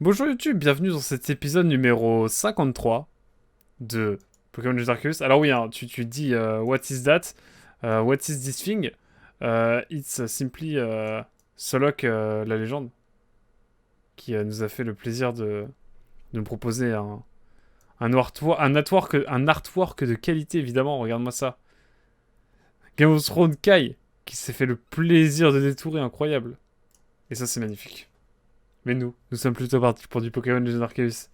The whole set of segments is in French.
Bonjour YouTube, bienvenue dans cet épisode numéro 53 de Pokémon Legends Arceus. Alors oui, hein, tu dis what is that? What is this thing? It's simply Solok, la légende, qui nous a fait le plaisir de nous proposer un artwork de qualité, évidemment. Regarde-moi ça. Game of Thrones Kai, qui s'est fait le plaisir de détourer, incroyable. Et ça, c'est magnifique. Mais nous sommes plutôt partis pour du Pokémon Legends Arceus.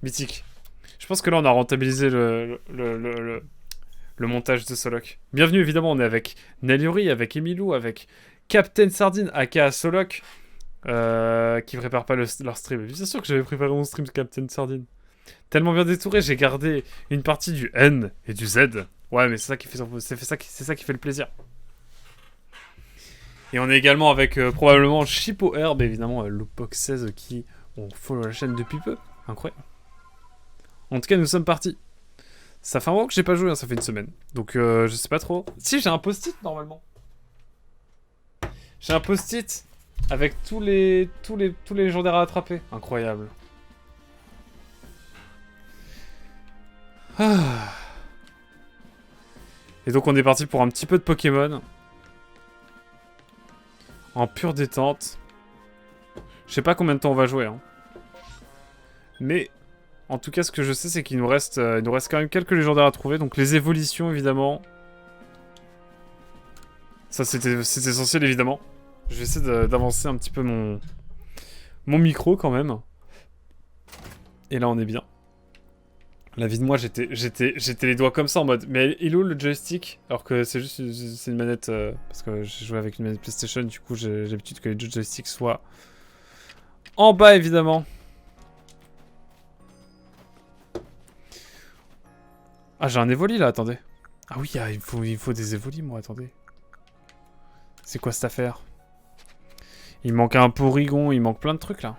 Mythique. Je pense que là, on a rentabilisé le montage de Solok. Bienvenue, évidemment, on est avec Naliori, avec Emilou, avec Captain Sardine, aka Solok, qui prépare pas leur stream. Bien sûr que j'avais préparé mon stream de Captain Sardine. Tellement bien détouré, j'ai gardé une partie du N et du Z. Ouais, mais c'est ça qui fait, c'est ça qui fait le plaisir. Et on est également avec probablement Chipo Herb, évidemment, Loopbox 16 qui ont follow la chaîne depuis peu. Incroyable. En tout cas, nous sommes partis. Ça fait un mois que j'ai pas joué, hein, ça fait une semaine. Donc je sais pas trop. Si, j'ai un post-it normalement. J'ai un post-it avec tous les légendaires à attraper. Incroyable. Ah. Et donc on est parti pour un petit peu de Pokémon. En pure détente. Je sais pas combien de temps on va jouer. Hein. Mais en tout cas, ce que je sais, c'est qu'il nous reste quand même quelques légendaires à trouver. Donc les évolutions, évidemment. Ça, c'est essentiel, évidemment. Je vais essayer d'avancer un petit peu mon micro, quand même. Et là, on est bien. La vie de moi, j'étais les doigts comme ça, en mode... Mais il est où le joystick? Alors que c'est juste une manette... parce que j'ai joué avec une manette PlayStation, du coup, j'ai l'habitude que les deux joysticks soient en bas, évidemment. Ah, j'ai un Evoli, là, attendez. Ah oui, ah, il faut des Evolis, moi, attendez. C'est quoi cette affaire? Il manque un Porygon, il manque plein de trucs, là.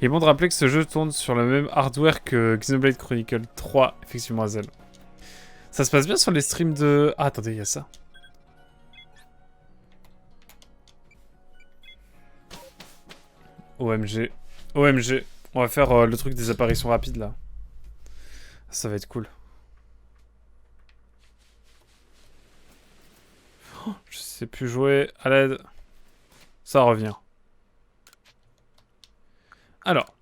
Il est bon de rappeler que ce jeu tourne sur le même hardware que Xenoblade Chronicle 3, effectivement, Azel. Ça se passe bien sur les streams de... Ah, attendez, il y a ça. OMG. OMG. On va faire le truc des apparitions rapides, là. Ça va être cool. Oh, je sais plus jouer. À l'aide. Ça revient. Alors.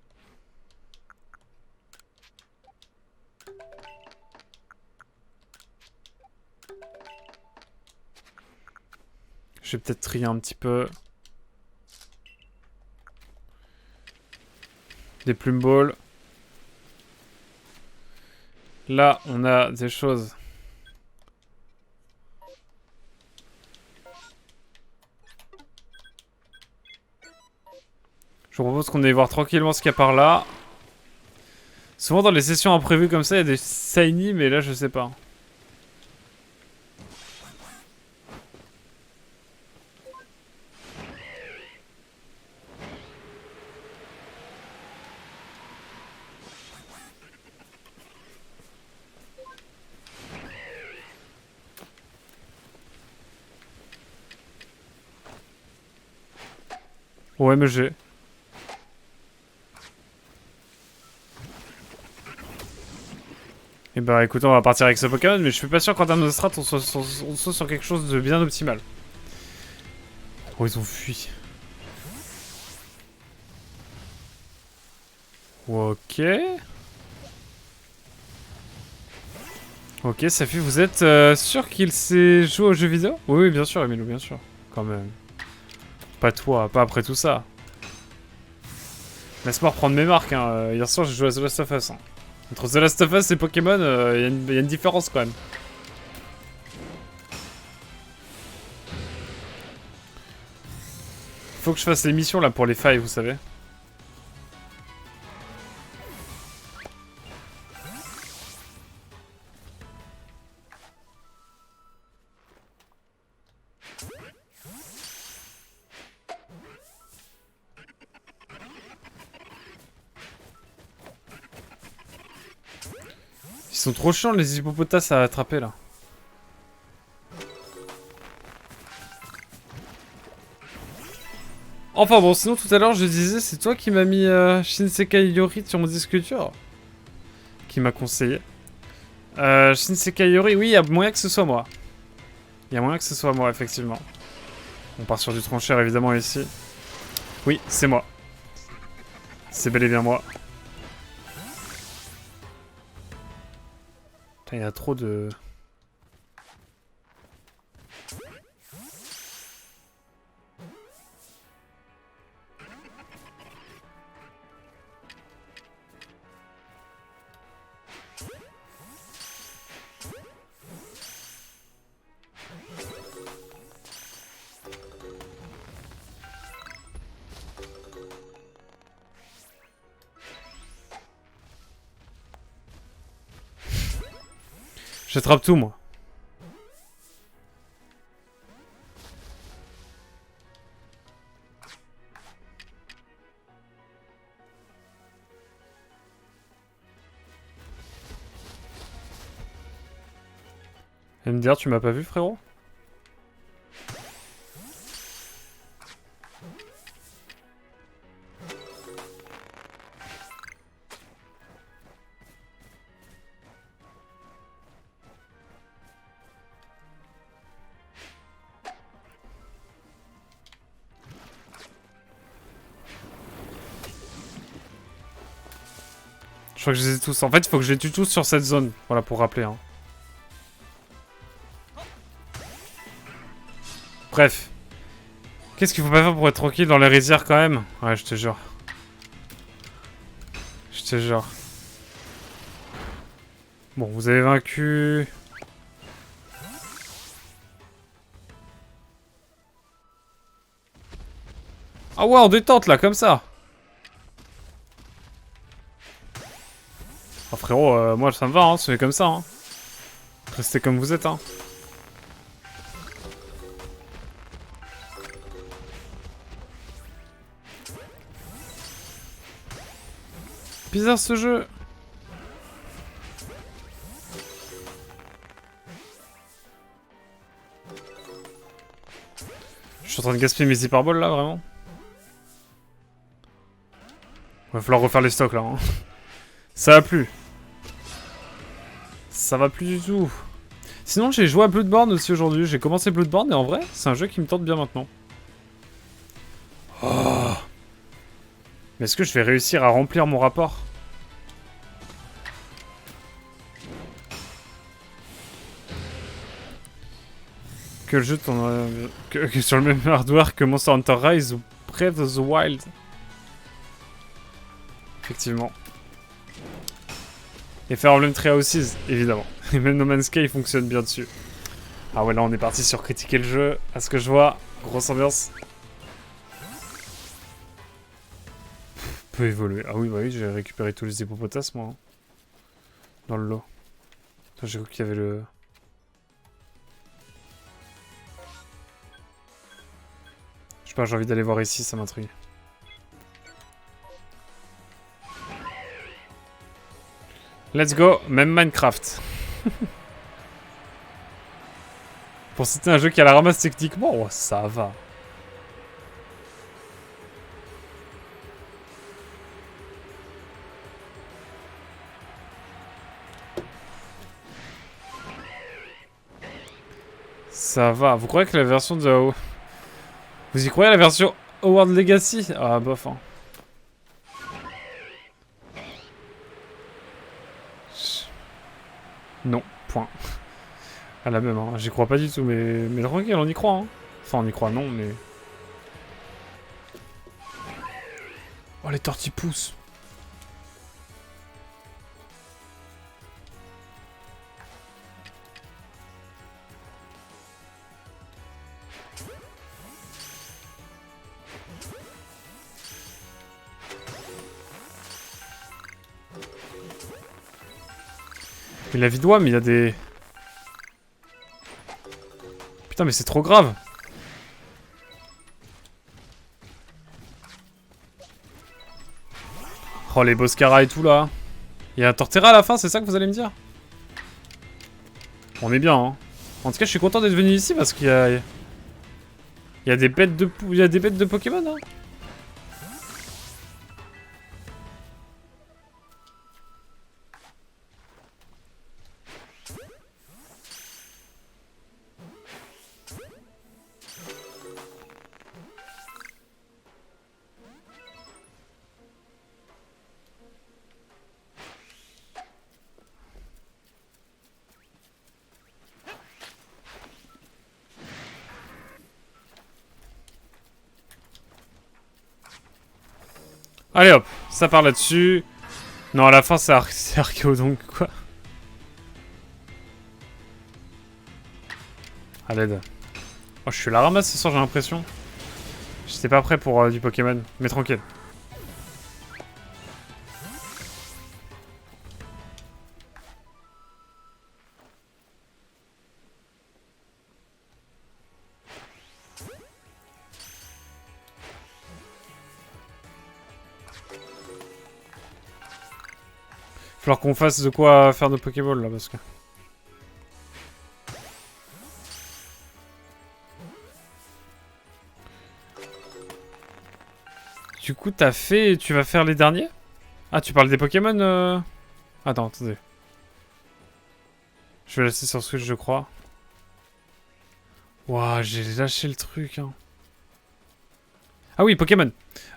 Je vais peut-être trier un petit peu. Des plumes balls. Là, on a des choses. Je vous propose qu'on aille voir tranquillement ce qu'il y a par là. Souvent dans les sessions imprévues comme ça, il y a des shiny, mais là je sais pas. OMG. Et bah écoutez, on va partir avec ce Pokémon, mais je suis pas sûr qu'en termes de strat, on soit sur quelque chose de bien optimal. Oh, ils ont fui. Ok. Ok, Safi, vous êtes sûr qu'il sait jouer aux jeux vidéo? Oui, bien sûr, Emilou, bien sûr. Quand même. Pas toi, pas après tout ça. Laisse-moi reprendre mes marques, hein. Hier soir, j'ai joué à The Last of Us. Hein. Entre The Last of Us et Pokémon, il y a une différence quand même. Faut que je fasse l'émission là pour les failles, vous savez. Ils sont trop chiants les hippopotames à attraper là. Enfin bon, sinon tout à l'heure je disais, c'est toi qui m'as mis Shinsekai Yori sur mon disque dur. Qui m'a conseillé. Shinsekai Yori, oui, il y a moyen que ce soit moi. Il y a moyen que ce soit moi, effectivement. On part sur du tranchère évidemment ici. Oui, c'est moi. C'est bel et bien moi. Putain, il y a trop de... J'attrape tout, moi. MDR, tu m'as pas vu, frérot? Je crois que je les ai tous. En fait, il faut que je les tue tous sur cette zone. Voilà, pour rappeler. Hein. Bref. Qu'est-ce qu'il faut pas faire pour être tranquille dans les rizières quand même? Ouais, je te jure. Je te jure. Bon, vous avez vaincu... Ah ouais, en détente là, comme ça. Oh frérot, moi ça me va, hein, c'est comme ça. Hein. Restez comme vous êtes. Hein. Bizarre ce jeu. Je suis en train de gaspiller mes hyperboles là, vraiment. Va falloir refaire les stocks là. Hein. Ça va plus. Ça va plus du tout. Sinon, j'ai joué à Bloodborne aussi aujourd'hui. J'ai commencé Bloodborne et en vrai, c'est un jeu qui me tente bien maintenant. Oh. Mais est-ce que je vais réussir à remplir mon rapport? Que le jeu que sur le même hardware que Monster Hunter Rise ou Breath of the Wild. Effectivement. Et Fire Emblem Three Houses, évidemment. Et même No Man's Sky fonctionne bien dessus. Ah ouais, là on est parti sur critiquer le jeu. À ce que je vois, grosse ambiance. Peut évoluer. Ah oui, bah oui, j'ai récupéré tous les hippopotames, moi. Hein. Dans le lot. J'ai cru qu'il y avait le... Je sais pas, j'ai envie d'aller voir ici, ça m'intrigue. Let's go, même Minecraft. Pour citer un jeu qui a la ramasse techniquement, oh, ça va. Ça va. Vous croyez que la version de... Vous y croyez la version Hogwarts Legacy? Ah, bof, hein. Non, point. À la même, hein. J'y crois pas du tout, mais tranquille, on y croit, hein. Enfin, on y croit, non, mais... Oh, les tortilles poussent. Il a vidois, mais il y a des... Putain, mais c'est trop grave. Oh, les Boscara et tout, là. Il y a un Torterra à la fin, c'est ça que vous allez me dire? On est bien, hein. En tout cas, je suis content d'être venu ici parce qu'il y a... Il y a des bêtes de... Il y a des bêtes de Pokémon, hein. Allez hop, ça part là-dessus. Non, à la fin, c'est Archéodonc, quoi. À l'aide. Oh, je suis la ramasse ce soir, j'ai l'impression. J'étais pas prêt pour du Pokémon, mais tranquille. Falloir qu'on fasse de quoi faire de Pokéball là, parce que... Du coup, t'as fait... Tu vas faire les derniers? Ah, tu parles des Pokémon Attends, attendez. Je vais laisser sur Switch, je crois. Ouah, j'ai lâché le truc, hein. Ah oui, Pokémon.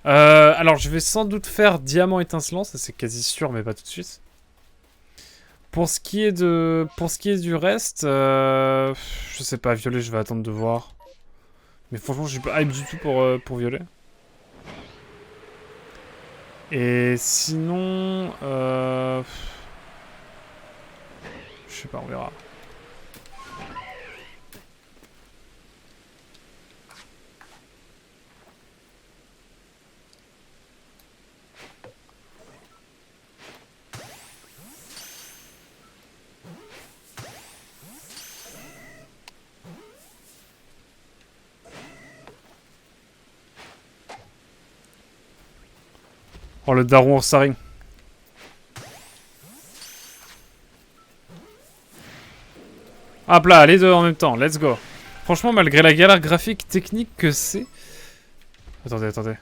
Alors, je vais sans doute faire Diamant étincelant, ça c'est quasi sûr, mais pas tout de suite. Pour ce qui est du reste, je sais pas, Violet, je vais attendre de voir. Mais franchement, je suis pas hype du tout pour Violet. Et sinon, je sais pas, on verra. Oh, le daron Ursaring. Hop là, les deux en même temps, let's go. Franchement, malgré la galère graphique technique que c'est... Attendez, attendez.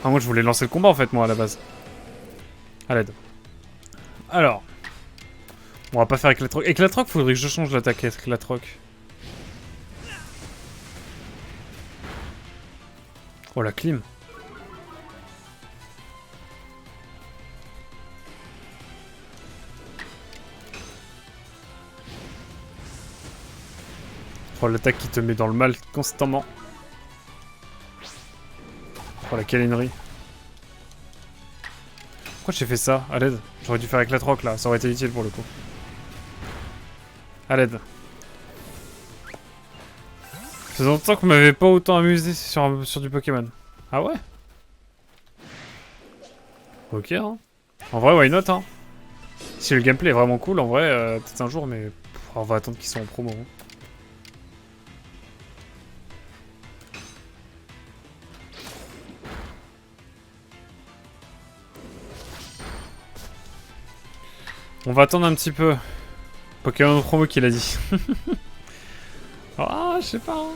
Ah, moi je voulais lancer le combat en fait, moi, à la base. À l'aide. Alors. On va pas faire Éclatroc. Éclatroc, faudrait que je change l'attaque Éclatroc. Oh, la clim. Oh, l'attaque qui te met dans le mal constamment. Oh, la câlinerie. Pourquoi j'ai fait ça? À l'aide. J'aurais dû faire Éclatroc là, ça aurait été utile pour le coup. À l'aide. Ça fait longtemps que vous m'avez pas autant amusé sur du Pokémon. Ah ouais? Ok, hein. En vrai, why not, hein. Si le gameplay est vraiment cool, en vrai, peut-être un jour, mais on va attendre qu'ils soient en promo. Hein. On va attendre un petit peu. Pokémon promo qu'il a dit. Ah, je sais pas. Hein.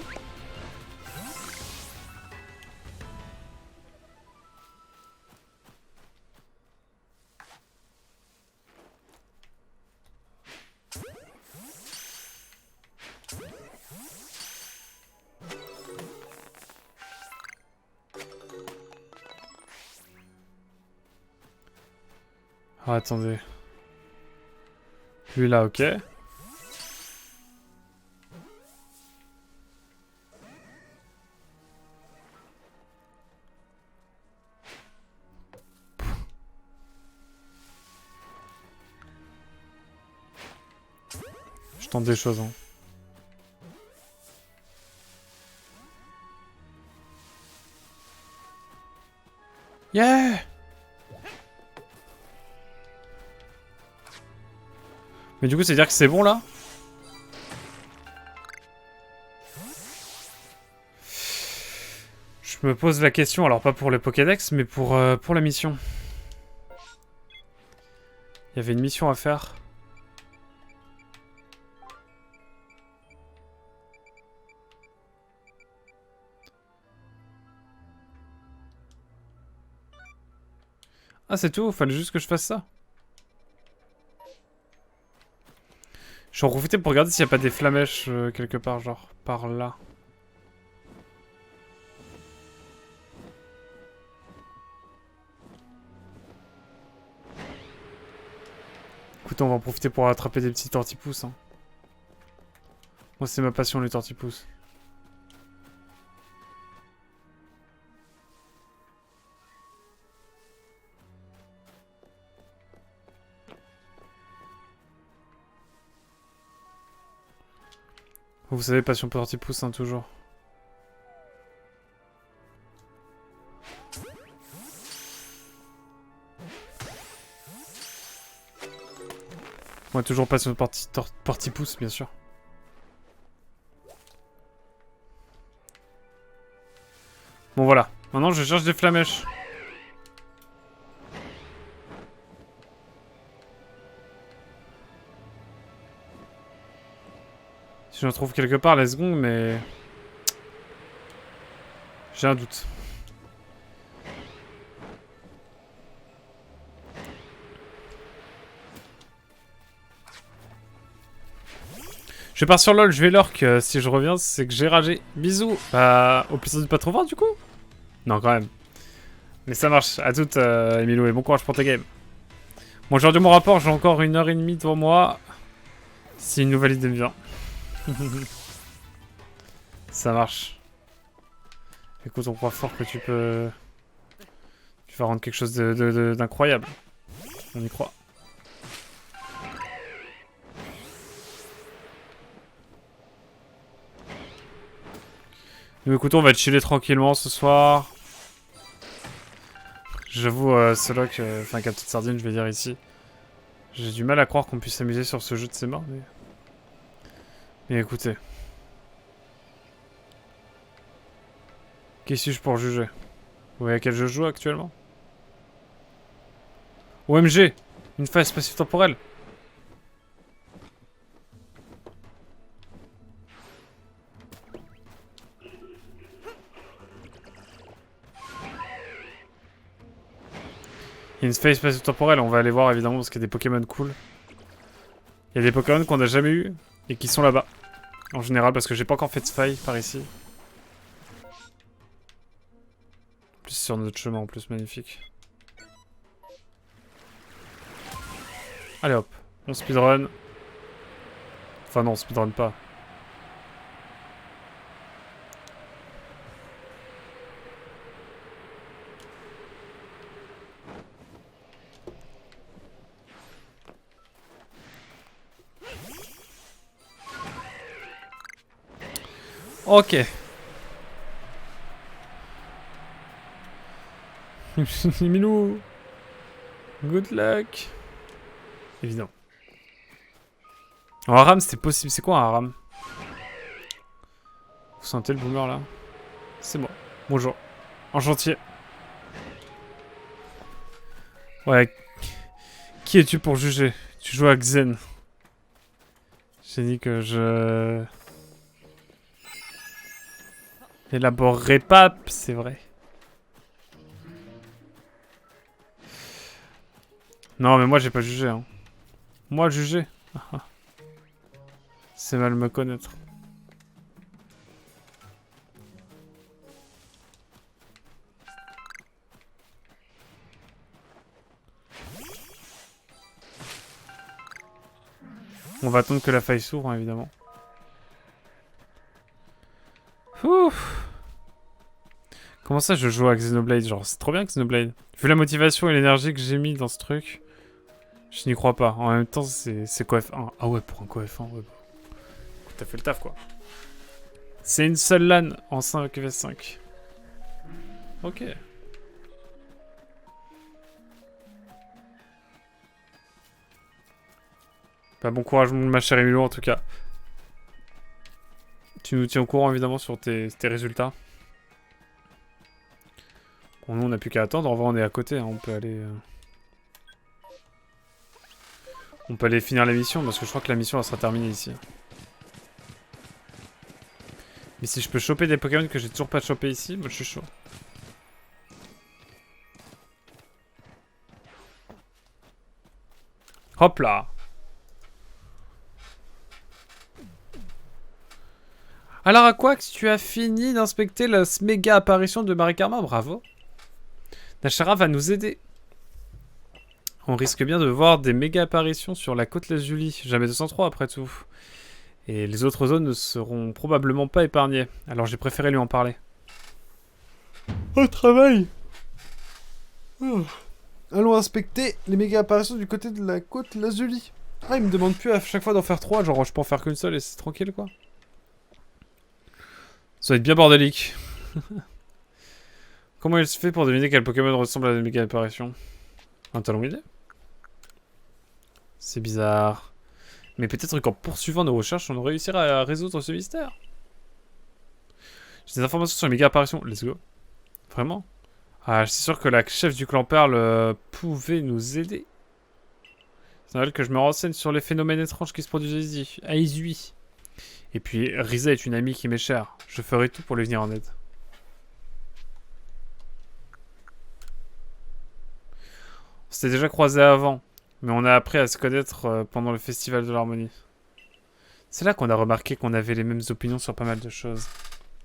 Ah, attendez. Lui là, ok. Je tente des choses, hein. Yeah! Mais du coup, c'est dire que c'est bon là? Je me pose la question, alors pas pour le Pokédex, mais pour la mission. Il y avait une mission à faire. Ah, c'est tout? Fallait juste que je fasse ça. Je vais en profiter pour regarder s'il n'y a pas des flamèches quelque part, genre par là. Écoute, on va en profiter pour attraper des petits tortipousses. Hein. Moi, c'est ma passion, les tortipousses. Vous savez, passion petit pouce, hein, toujours. Moi, toujours passion petit pouce, bien sûr. Bon, voilà. Maintenant, je cherche des flamèches. Si j'en trouve quelque part, let's go, mais... J'ai un doute. Je pars sur LoL, je vais lurk. Si je reviens, c'est que j'ai ragé. Bisous. Bah, au plaisir de pas trop voir, du coup. Non, quand même. Mais ça marche. À toutes, Emilou, et bon courage pour tes games. Bon, aujourd'hui, mon rapport, j'ai encore 1h30 devant moi. Si une nouvelle idée me vient. Ça marche. Écoute, on croit fort que tu peux... Tu vas rendre quelque chose d'incroyable. On y croit. Nous, écoutons, on va chiller tranquillement ce soir. J'avoue, c'est là que... Enfin, Captain Sardine, je vais dire ici. J'ai du mal à croire qu'on puisse s'amuser sur ce jeu de ses morts, mais... Mais écoutez. Qui suis-je pour juger? Vous voyez à quel jeu je joue actuellement? OMG! Une phase spatio-temporelle! Il y a une phase spatio-temporelle, on va aller voir évidemment parce qu'il y a des Pokémon cool. Il y a des Pokémon qu'on n'a jamais eu et qui sont là-bas. En général, parce que j'ai pas encore fait de faille par ici. Plus sur notre chemin en plus, magnifique. Allez hop, on speedrun. Enfin non, on speedrun pas. Ok. Milou. Good luck. Évident. En haram, c'était possible. C'est quoi un haram? Vous sentez le boomer là? C'est moi. Bonjour. En chantier. Ouais. Qui es-tu pour juger? Tu joues à Xen. J'ai dit que je... élaborerai pas, c'est vrai. Non, mais moi j'ai pas jugé. Hein. Moi juger. C'est mal me connaître. On va attendre que la faille s'ouvre, hein, évidemment. Ouf. Comment ça je joue à Xenoblade? Genre, c'est trop bien Xenoblade. Vu la motivation et l'énergie que j'ai mis dans ce truc, je n'y crois pas. En même temps, c'est CoF1. Ah ouais, pour un CoF1, ouais. T'as fait le taf, quoi. C'est une seule LAN en 5v5. Ok. Bah, bon courage, ma chère Emilio, en tout cas. Tu nous tiens au courant, évidemment, sur tes résultats. Bon, nous, on n'a plus qu'à attendre. En vrai, on est à côté. Hein. On peut aller... On peut aller finir la mission, parce que je crois que la mission, elle sera terminée ici. Mais si je peux choper des Pokémon que j'ai toujours pas chopé ici, moi, je suis chaud. Hop là! Alors Aquax, tu as fini d'inspecter la méga apparition de Marikarma, bravo. Nashara va nous aider. On risque bien de voir des méga apparitions sur la côte Lazuli, jamais 203 après tout. Et les autres zones ne seront probablement pas épargnées, alors j'ai préféré lui en parler. Au travail. Allons inspecter les méga apparitions du côté de la côte Lazuli. Ah, il me demande plus à chaque fois d'en faire 3, genre je peux en faire qu'une seule et c'est tranquille quoi. Ça va être bien bordélique. Comment il se fait pour deviner quel Pokémon ressemble à la méga apparition? Un talon idée? C'est bizarre. Mais peut-être qu'en poursuivant nos recherches, on réussira à résoudre ce mystère. J'ai des informations sur les méga apparitions. Let's go. Vraiment? Ah, je suis sûr que la chef du clan Perle pouvait nous aider. C'est normal que je me renseigne sur les phénomènes étranges qui se produisent ici, à Izui. Et puis, Risa est une amie qui m'est chère. Je ferai tout pour lui venir en aide. On s'était déjà croisés avant, mais on a appris à se connaître pendant le festival de l'harmonie. C'est là qu'on a remarqué qu'on avait les mêmes opinions sur pas mal de choses.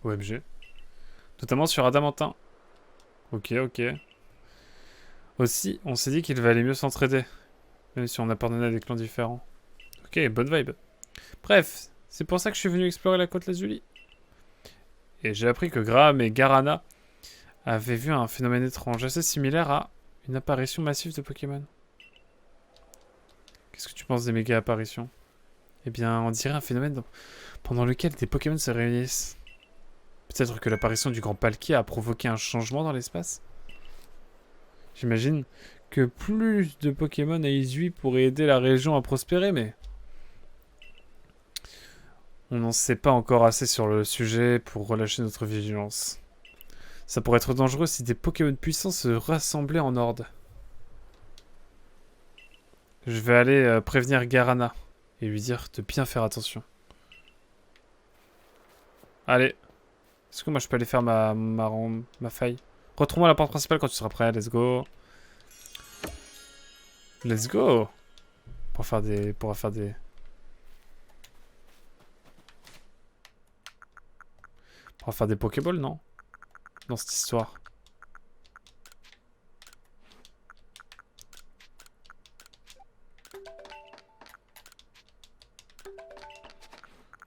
OMG. Notamment sur Adamantin. Ok, ok. Aussi, on s'est dit qu'il valait mieux s'entraider. Même si on appartenait à des clans différents. Ok, bonne vibe. Bref, c'est pour ça que je suis venu explorer la côte Lazuli. Et j'ai appris que Graham et Garana avaient vu un phénomène étrange, assez similaire à une apparition massive de Pokémon. Qu'est-ce que tu penses des méga apparitions? Eh bien, on dirait un phénomène pendant lequel des Pokémon se réunissent. Peut-être que l'apparition du grand Palkia a provoqué un changement dans l'espace. J'imagine que plus de Pokémon à Izui pourraient aider la région à prospérer, mais on n'en sait pas encore assez sur le sujet pour relâcher notre vigilance. Ça pourrait être dangereux si des Pokémon puissants se rassemblaient en horde. Je vais aller prévenir Garana et lui dire de bien faire attention. Allez. Est-ce que moi je peux aller faire ma faille? Retrouve-moi la porte principale quand tu seras prêt. Let's go. Let's go. Pour faire des... On va faire des Pokéballs, non? Dans cette histoire.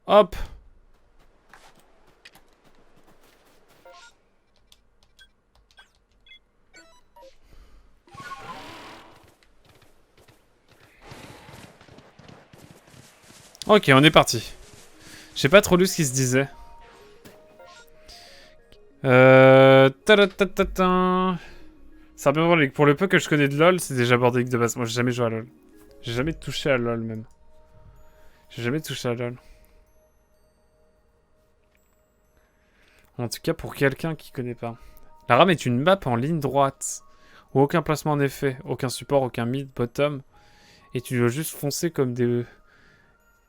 Hop! Ok, on est parti. J'ai pas trop lu ce qui se disait. Ta-da-ta-ta-ta. Ça va bien voir, pour le peu que je connais de LoL, c'est déjà bordélique de base. Moi, j'ai jamais joué à LoL. J'ai jamais touché à LoL, même. J'ai jamais touché à LoL. En tout cas, pour quelqu'un qui connaît pas. La RAM est une map en ligne droite. Où aucun placement en effet. Aucun support, aucun mid, bottom. Et tu dois juste foncer comme des...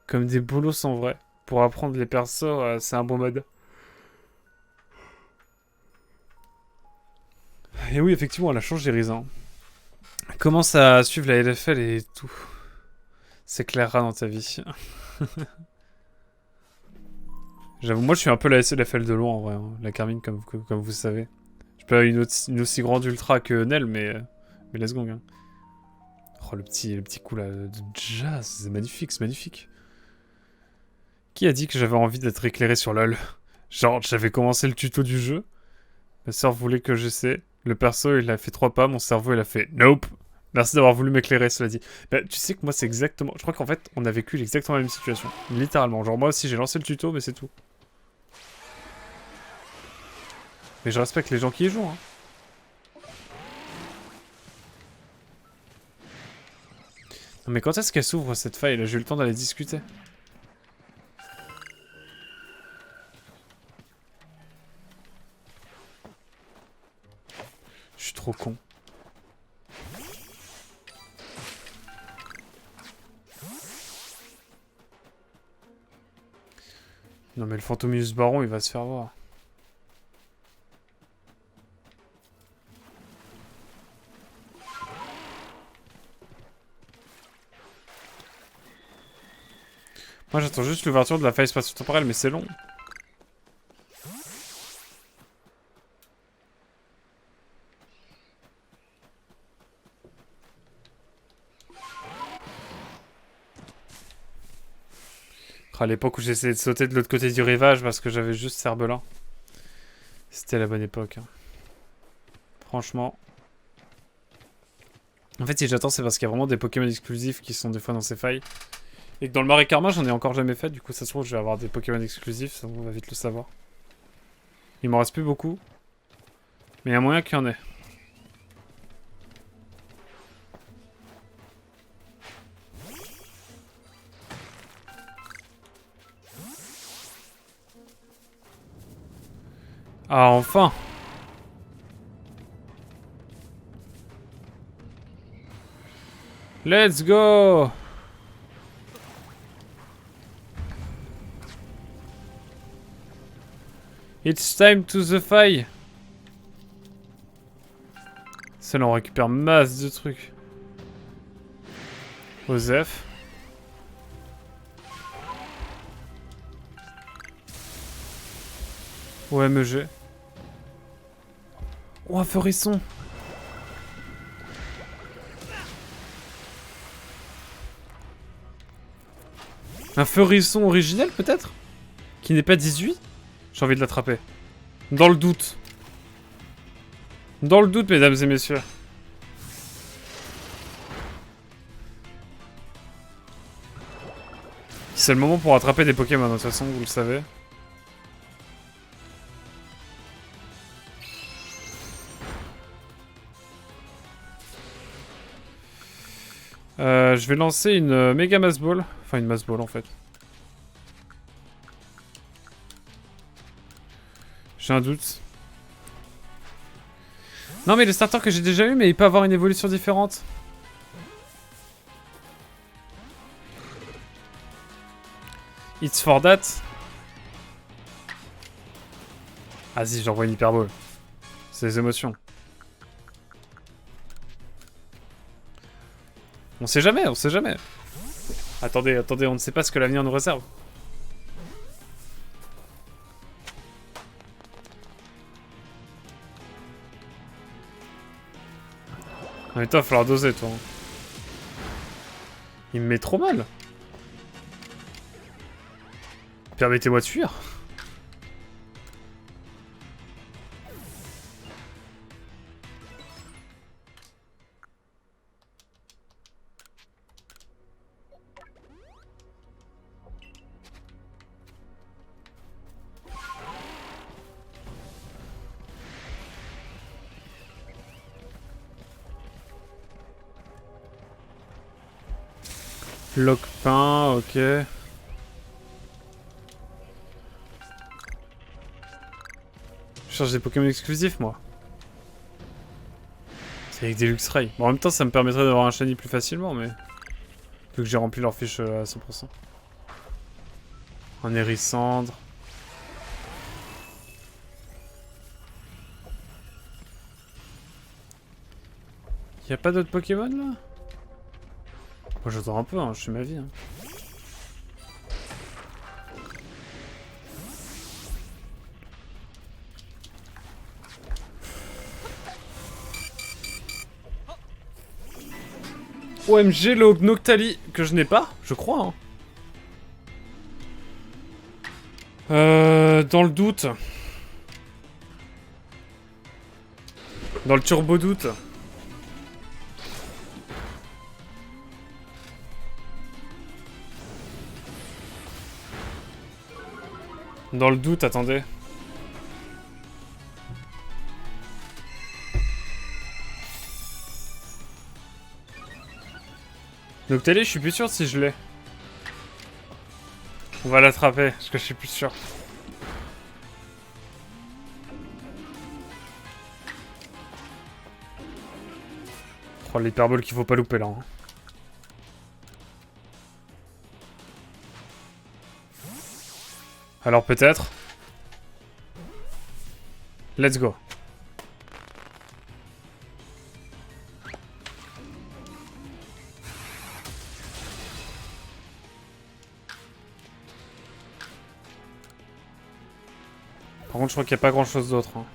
Comme des bolos en vrai. Pour apprendre les persos, c'est un bon mode. Et oui, effectivement, elle a changé Risa. Commence à suivre la LFL et tout s'éclairera dans ta vie. J'avoue, moi je suis un peu la LFL de loin en vrai. Hein. La Carmine, comme vous savez. Je peux avoir une aussi grande ultra que Nel, mais let's go. Hein. Oh, le petit coup là de jazz, c'est magnifique, c'est magnifique. Qui a dit que j'avais envie d'être éclairé sur LoL? Genre, j'avais commencé le tuto du jeu. Ma soeur voulait que j'essaie. Le perso, il a fait 3 pas. Mon cerveau, il a fait nope. Merci d'avoir voulu m'éclairer, cela dit. Bah, tu sais que moi, c'est exactement... Je crois qu'en fait, on a vécu exactement la même situation. Littéralement. Genre, moi aussi, j'ai lancé le tuto, mais c'est tout. Mais je respecte les gens qui y jouent, hein. Non, mais quand est-ce qu'elle s'ouvre, cette faille? Là, j'ai eu le temps d'aller discuter. Je suis trop con. Non mais le Fantomius Baron, il va se faire voir. Moi j'attends juste l'ouverture de la faille spatio-temporelle, mais c'est long. À l'époque où j'essayais de sauter de l'autre côté du rivage parce que j'avais juste Cerbelin. C'était la bonne époque. Hein. Franchement. En fait, si j'attends, c'est parce qu'il y a vraiment des Pokémon exclusifs qui sont des fois dans ces failles. Et que dans le Marais Karma, j'en ai encore jamais fait. Du coup, ça se trouve, je vais avoir des Pokémon exclusifs. Ça, on va vite le savoir. Il m'en reste plus beaucoup. Mais il y a moyen qu'il y en ait. Ah, enfin! Let's go! It's time to the fight! Ça, là, on récupère masse de trucs. Osef. OMG. Oh, un feurisson! Un feurisson originel, peut-être? Qui n'est pas 18? J'ai envie de l'attraper. Dans le doute. Dans le doute, mesdames et messieurs. C'est le moment pour attraper des Pokémon, de toute façon, vous le savez. Je vais lancer une méga mass ball. Enfin, une mass ball, en fait. J'ai un doute. Non, mais le starter que j'ai déjà eu, mais il peut avoir une évolution différente. It's for that. Ah si, j'envoie une hyper ball. C'est les émotions. On sait jamais, on sait jamais. Attendez, attendez, on ne sait pas ce que l'avenir nous réserve. En même temps, il va falloir doser, toi. Il me met trop mal. Permettez-moi de fuir. Lockpin, ok. Je cherche des Pokémon exclusifs, moi. C'est avec des Luxray. Bon, en même temps, ça me permettrait d'avoir un shiny plus facilement, mais... Vu que j'ai rempli leur fiche à 100%. Un Hérissandre. Y'a pas d'autres Pokémon, là? Moi, j'attends un peu, hein, je fais ma vie, hein. OMG, le Noctali, que je n'ai pas, je crois. Hein. Dans le doute. Dans le turbo doute. Dans le doute, attendez. Noctali, je suis plus sûr si je l'ai. On va l'attraper, parce que je suis plus sûr. Oh, l'hyperbole qu'il faut pas louper là. Hein. Alors peut-être. Let's go. Par contre, je crois qu'il n'y a pas grand chose d'autre. Hein.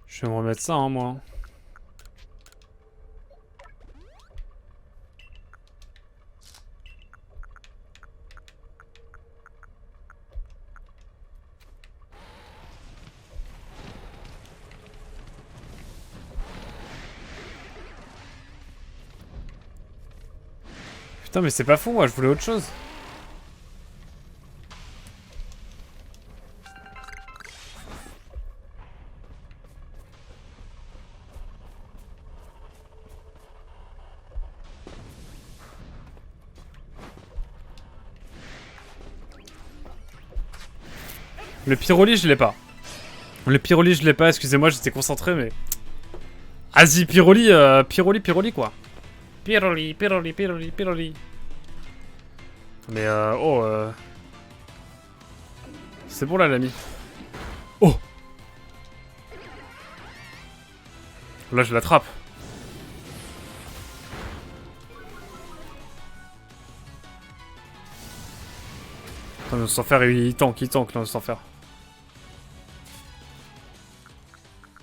Je vais me remettre ça, hein, moi. Putain, mais c'est pas fou, moi, je voulais autre chose. Le pyroli, je l'ai pas. Le pyroli, je l'ai pas, excusez-moi, j'étais concentré, mais... Vas-y, pyroli, pyroli, quoi. Pyroli, pyroli, pyroli, pyroli. Mais, c'est bon, là, l'ami. Oh! Là, je l'attrape. Attends, mais sans faire, il tank, là, sans faire.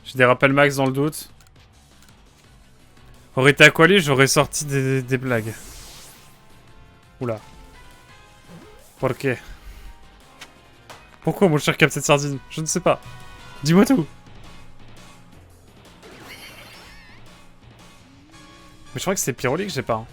J'ai des rappels max dans le doute. Aurait été Aquali, j'aurais sorti des blagues. Oula. Pourquoi? Pourquoi, mon cher Captain Sardine? Je ne sais pas. Dis-moi tout. Mais je crois que c'est Pyroli que j'ai pas. Hein.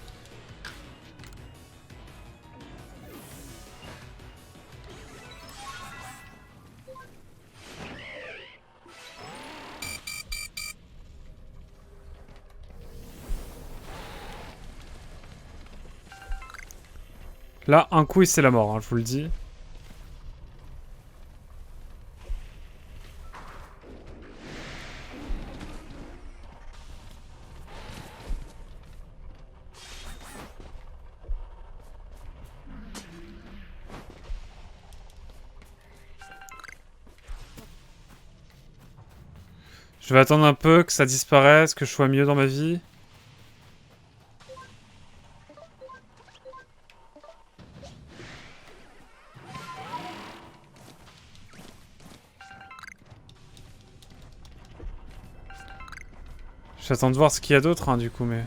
Là, un coup et c'est la mort, hein, je vous le dis. Je vais attendre un peu que ça disparaisse, que je sois mieux dans ma vie. J'attends de voir ce qu'il y a d'autre, hein, du coup, mais...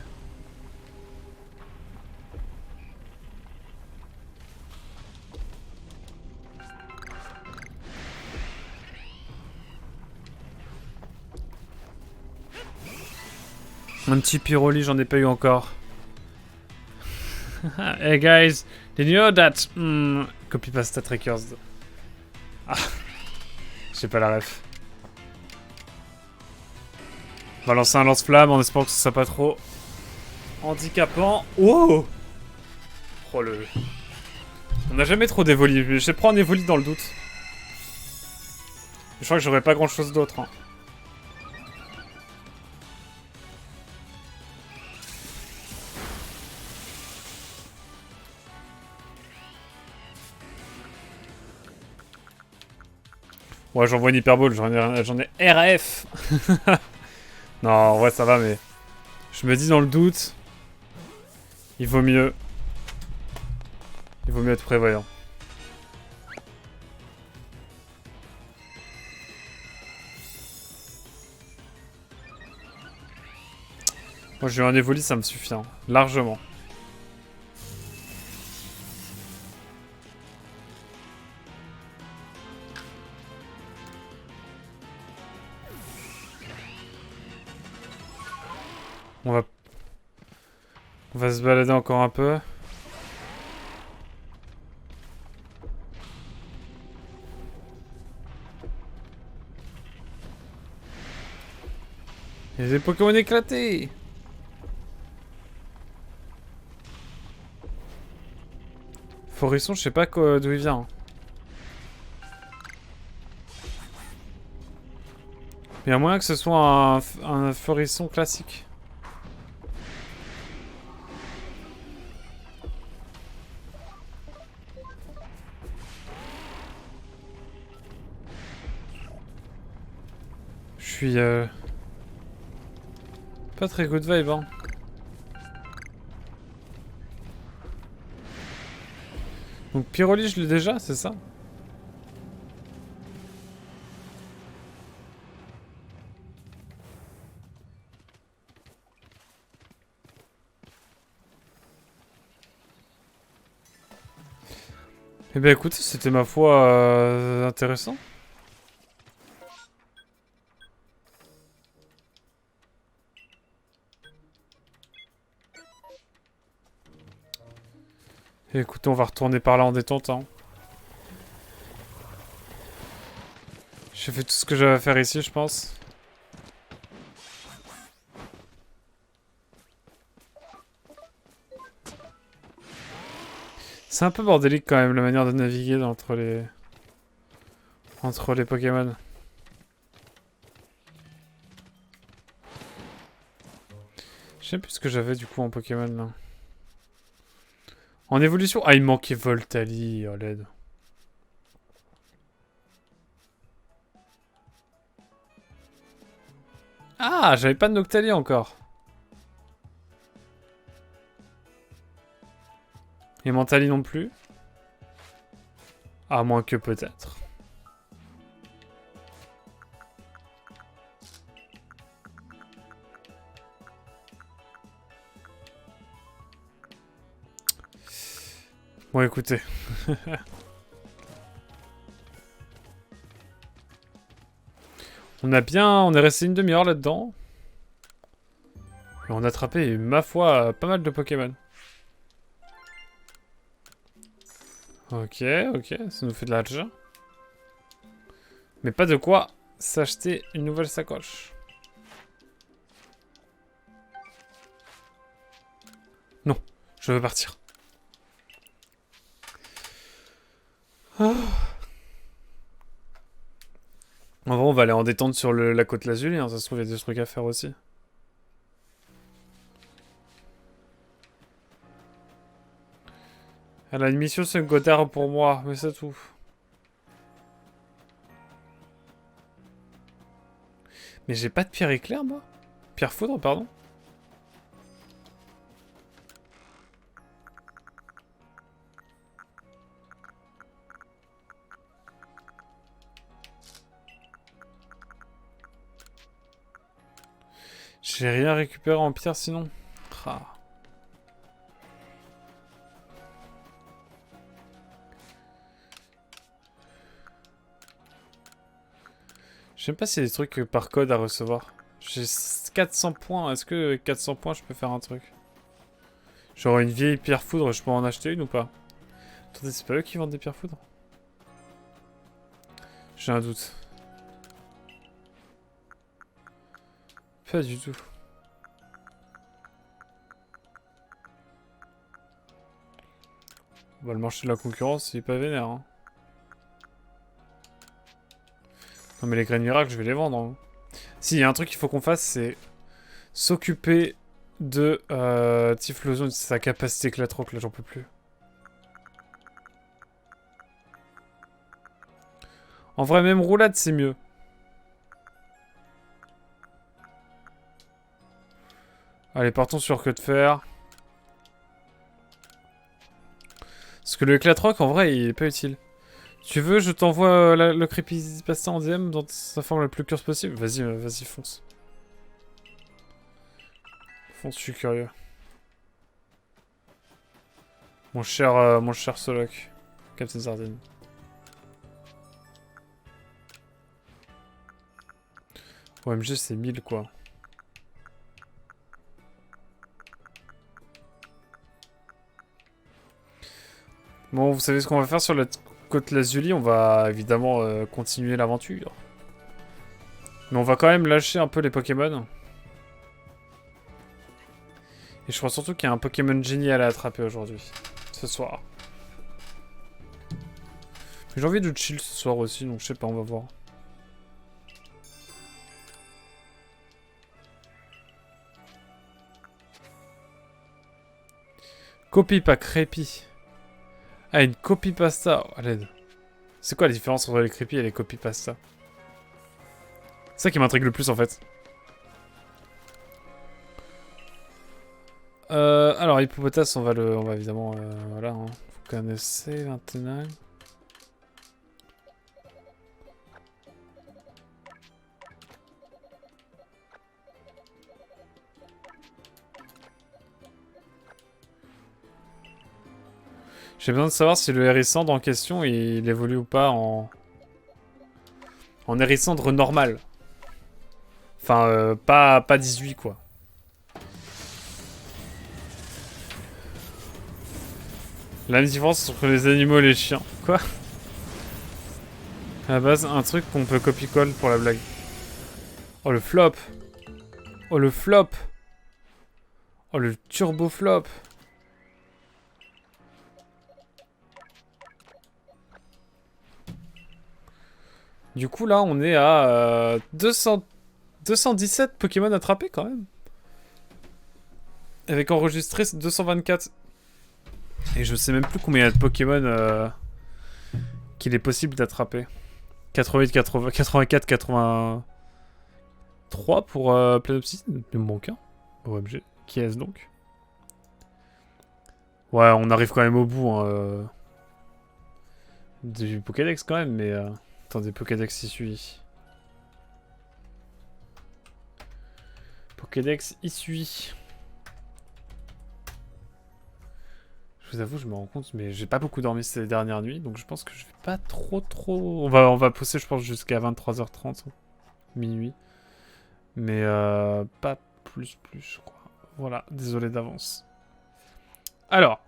Un petit pyroli, j'en ai pas eu encore. Hey guys, did you know that... Copy pasta trackers. Ah, j'ai pas la ref. On va lancer un lance-flamme en espérant que ce soit pas trop handicapant. Oh, oh le... On n'a jamais trop d'évoli. Je vais prendre un évoli dans le doute. Je crois que j'aurais pas grand chose d'autre. Hein. Ouais, j'envoie une hyperbole, j'en ai RF. Non, en vrai, ça va, mais... Je me dis dans le doute... Il vaut mieux... Il vaut mieux être prévoyant. Moi, j'ai eu un évoli, ça me suffit, hein. Largement. On va se balader encore un peu. Il y a des Pokémon éclatés. Forisson, je sais pas d'où il vient. Il y a moyen que ce soit un Forisson classique. Je suis pas très good vibe, hein. Donc Pyroli, je l'ai déjà, c'est ça? Eh ben écoute, c'était ma foi intéressant. Écoutez, on va retourner par là en détente. Hein. J'ai fait tout ce que j'avais à faire ici, je pense. C'est un peu bordélique quand même la manière de naviguer entre les Pokémon. Je sais plus ce que j'avais du coup en Pokémon là. En évolution. Ah, il manquait Voltali, oh l'aide. Ah, j'avais pas de Noctali encore. Et Mentali non plus. À moins que peut-être. Bon, écoutez. On est resté une demi-heure là-dedans. Et on a attrapé, ma foi, pas mal de Pokémon. Ok, ok, ça nous fait de l'argent. Mais pas de quoi s'acheter une nouvelle sacoche. Non, je veux partir. Ah. En vrai, on va aller en détente sur la côte Lazuli, hein. Ça se trouve, il y a des trucs à faire aussi. Elle a une mission secondaire pour moi, mais c'est tout. Mais j'ai pas de pierre éclair, moi. Pierre foudre, pardon. J'ai rien récupéré en pierre sinon. Ah. Je sais pas s'il y a des trucs par code à recevoir. J'ai 400 points. Est-ce que 400 points, je peux faire un truc? Genre une vieille pierre foudre, je peux en acheter une ou pas? Attendez, c'est pas eux qui vendent des pierres foudres? J'ai un doute. Pas du tout. Bah, le marché de la concurrence, il est pas vénère. Hein. Non mais les graines miracles, je vais les vendre. Hein. Si, il y a un truc qu'il faut qu'on fasse, c'est s'occuper de Typhlosion, sa capacité Clatroc, là j'en peux plus. En vrai, même roulade, c'est mieux. Allez, partons sur que de faire. Parce que le Clatroc, en vrai, il est pas utile. Tu veux, je t'envoie le creepypasta en DM dans sa forme la plus curse possible? Vas-y, vas-y, fonce. Fonce, je suis curieux. Mon cher Solok. Captain Sardine. OMG, c'est 1000 quoi. Bon, vous savez ce qu'on va faire sur la côte Lazuli? On va évidemment continuer l'aventure. Mais on va quand même lâcher un peu les Pokémon. Et je crois surtout qu'il y a un Pokémon génial à attraper aujourd'hui. Ce soir. J'ai envie de chill ce soir aussi, donc je sais pas, on va voir. Copie pas crépi. Ah, une copie pasta. Oh, à l'aide. C'est quoi la différence entre les creepy et les copy pasta? C'est ça qui m'intrigue le plus en fait. Alors, Hippopotas, on va évidemment. Voilà, hein. Faut qu'on essaie maintenant. J'ai besoin de savoir si le Hérissandre en question il évolue ou pas en Hérissandre normal. Enfin, pas 18 quoi. La différence entre les animaux et les chiens. Quoi? À la base, un truc qu'on peut copie-colle pour la blague. Oh le flop! Oh le flop! Oh le turbo flop! Du coup là on est à 217 Pokémon attrapés quand même. Avec enregistré 224. Et je sais même plus combien il y a de Pokémon qu'il est possible d'attraper. 88, 80, 84, 83 pour Planopsis. Il me manque un. OMG. Qui est-ce donc? Ouais, on arrive quand même au bout du Pokédex quand même, mais... Attendez, Pokédex issu. Pokédex issu. Je vous avoue, je me rends compte, mais j'ai pas beaucoup dormi ces dernières nuits, donc je pense que je vais pas trop... On va pousser, je pense, jusqu'à 23h30, minuit. Mais pas plus, je crois. Voilà, désolé d'avance. Alors,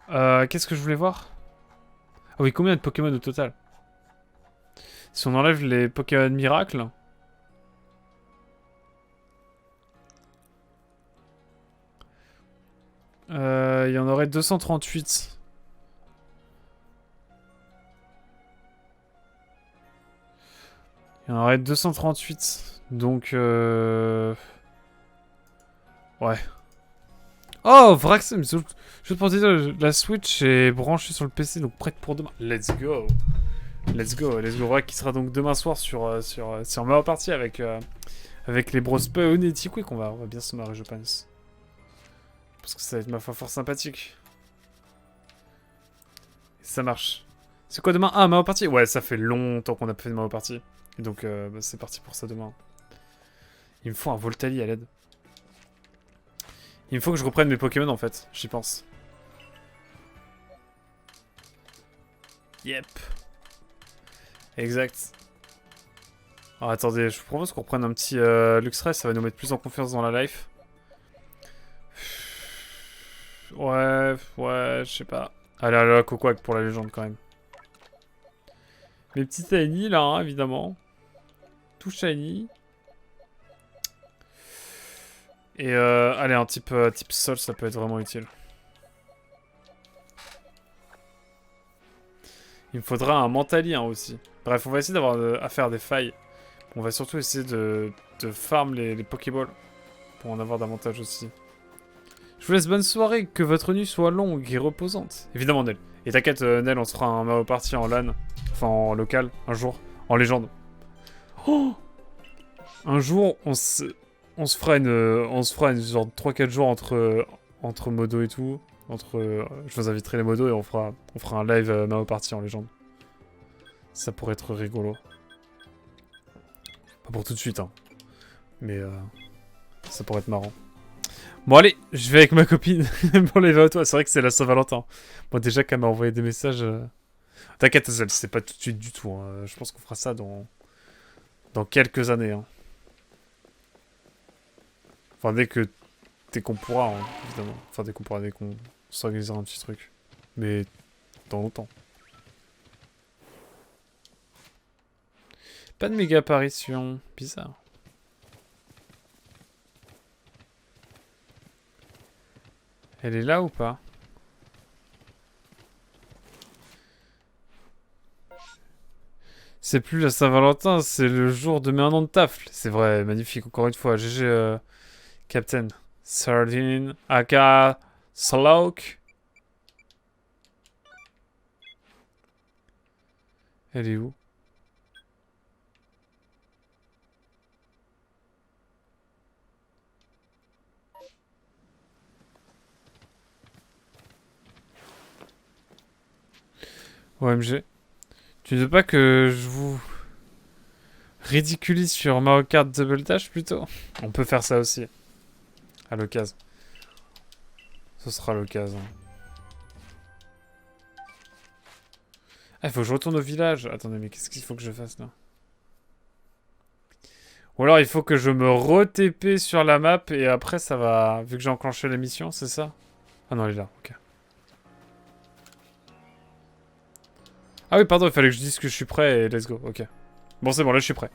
qu'est-ce que je voulais voir? Ah oui, combien de Pokémon au total? Si on enlève les Pokémon miracles... il y en aurait 238. Il y en aurait 238. Donc, ouais. Oh, Vraxem, juste pour te dire, la Switch est branchée sur le PC, donc prête pour demain. Let's go. Let's go. Vrax qui sera donc demain soir sur Mario Party avec les bros Spawn et Tiquick. On va bien se marrer, je pense. Parce que ça va être, ma foi, fort sympathique. Et ça marche. C'est quoi demain? Ah, Mario Party? Ouais, ça fait longtemps qu'on a pas fait de Mario Party. Et donc, c'est parti pour ça demain. Il me faut un Voltali à l'aide. Il me faut que je reprenne mes Pokémon en fait, j'y pense. Yep. Exact. Alors attendez, je vous propose qu'on reprenne un petit Luxray, ça va nous mettre plus en confiance dans la life. Ouais, je sais pas. Allez, là, Cocoac pour la légende quand même. Les petits Tiny là, hein, évidemment. Tout shiny. Et allez, un type sol, ça peut être vraiment utile. Il me faudra un mentalien aussi. Bref, on va essayer d'avoir à faire des failles. On va surtout essayer de farm les Pokéballs. Pour en avoir davantage aussi. Je vous laisse bonne soirée, que votre nuit soit longue et reposante. Évidemment, Nel. Et t'inquiète, Nel, on se fera un Mario Party en LAN. Enfin, en local, un jour. En légende. Oh! Un jour, on se fera une genre de 3-4 jours entre modos et tout. Je vous inviterai les modos et on fera un live Mario Party en légende. Ça pourrait être rigolo. Pas pour tout de suite, hein. Mais ça pourrait être marrant. Bon allez, je vais avec ma copine pour les toi. C'est vrai que c'est la Saint-Valentin. Bon déjà qu'elle m'a envoyé des messages... T'inquiète, c'est pas tout de suite du tout. Hein. Je pense qu'on fera ça dans quelques années. Hein. Enfin dès qu'on pourra, hein, évidemment. Enfin dès qu'on s'organisera un petit truc. Mais dans longtemps. Pas de méga apparition. Bizarre. Elle est là ou pas? C'est plus la Saint-Valentin, c'est le jour de mes 1 an de taf. C'est vrai, magnifique, encore une fois. GG, Captain. Sardine, aka Slowk. Elle est où? OMG. Tu ne veux pas que je vous ridiculise sur Mario Kart Double Dash plutôt? On peut faire ça aussi. À l'occasion. Ce sera l'occasion. Ah, il faut que je retourne au village. Attendez, mais qu'est-ce qu'il faut que je fasse là? Ou alors il faut que je me re-TP sur la map et après ça va... Vu que j'ai enclenché la mission, c'est ça? Ah non, elle est là, ok. Ah oui, pardon, il fallait que je dise que je suis prêt et let's go, ok. Bon, c'est bon, là, je suis prêt.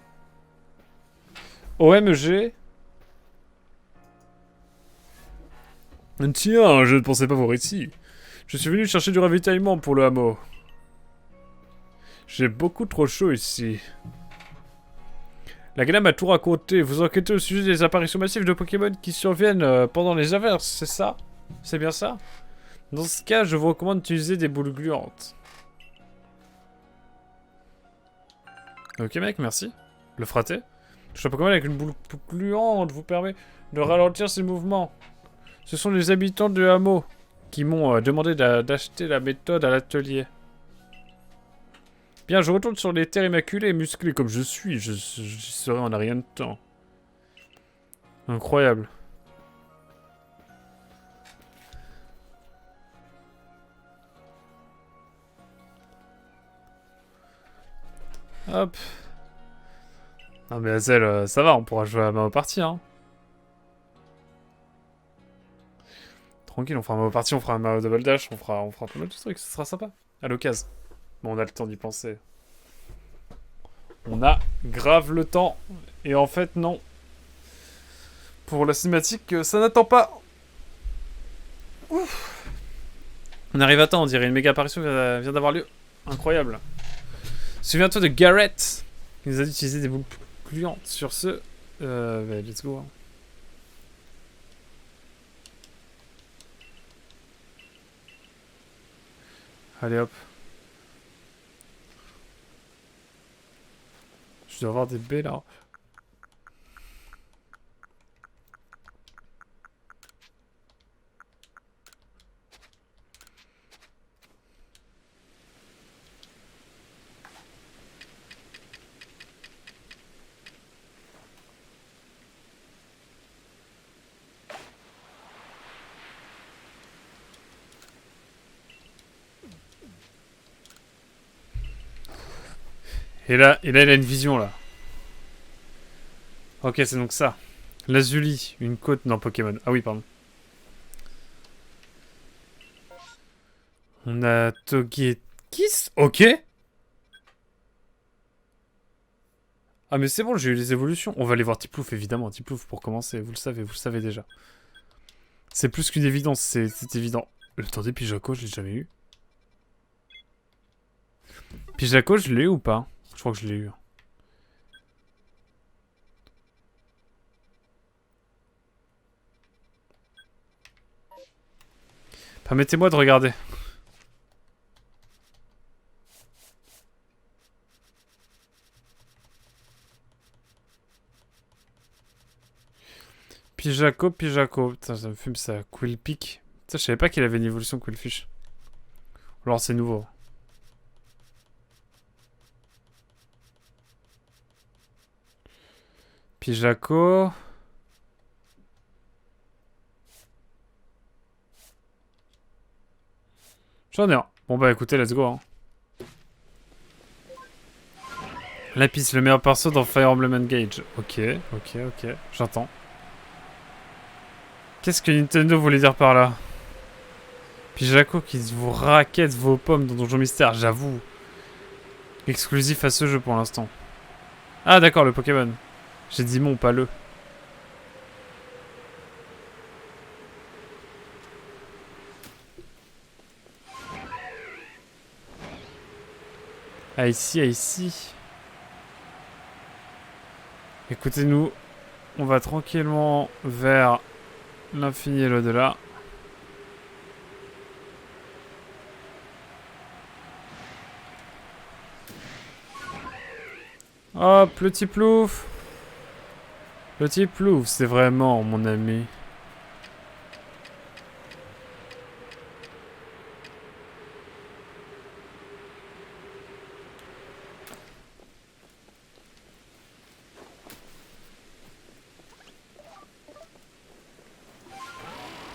OMG. Tiens, je ne pensais pas voir ici. Je suis venu chercher du ravitaillement pour le hameau. J'ai beaucoup trop chaud ici. La Gala m'a tout raconté. Vous enquêtez au sujet des apparitions massives de Pokémon qui surviennent pendant les averses, c'est ça? C'est bien ça? Dans ce cas, je vous recommande d'utiliser des boules gluantes. Ok mec, merci. Le fraté. Toucher un Pokémon avec une boule gluante vous permet de ralentir ses mouvements. Ce sont les habitants du hameau qui m'ont demandé d'acheter la méthode à l'atelier. Bien, je retourne sur les terres immaculées et musclé comme je suis. J'y serai en un rien de temps. Incroyable. Hop. Non mais Azel, ça va, on pourra jouer à ma partie, hein. Tranquille, on fera un Mao party, on fera un Mao double dash, on fera pas mal de trucs, ce sera sympa. À l'occasion. Bon, on a le temps d'y penser. On a grave le temps. Et en fait, non. Pour la cinématique, ça n'attend pas. Ouf. On arrive à temps, on dirait une méga apparition vient d'avoir lieu. Incroyable. Souviens-toi de Garrett, qui nous a dit d'utiliser des boules gluantes. Sur ce, bah, let's go. Hein. Allez hop. Je dois avoir des baies là. Et là, il a une vision là. Ok, c'est donc ça. Lazuli, une côte dans Pokémon. Ah oui, pardon. On a Togekiss. Ok. Ah mais c'est bon, j'ai eu les évolutions. On va aller voir Tiplouf, évidemment. Tiplouf pour commencer, vous le savez déjà. C'est plus qu'une évidence, c'est évident. Attendez, Pijaco, je l'ai jamais eu. Pijaco, je l'ai eu ou pas? Je crois que je l'ai eu. Permettez-moi de regarder. Pijaco. Putain, ça me fume ça. Quillpick. Putain, je savais pas qu'il avait une évolution Quillfish. Alors c'est nouveau. Pijaco. J'en ai un. Bon bah écoutez, let's go. Hein. Lapis, le meilleur perso dans Fire Emblem Engage. Ok. J'entends. Qu'est-ce que Nintendo voulait dire par là? Pijaco qui vous raquette vos pommes dans Donjon Mystère, j'avoue. Exclusif à ce jeu pour l'instant. Ah d'accord, le Pokémon. J'ai dit mon, pas le. Ah ici. Écoutez-nous. On va tranquillement vers l'infini et l'au-delà. Hop, le petit plouf. Le petit plouf, c'est vraiment mon ami.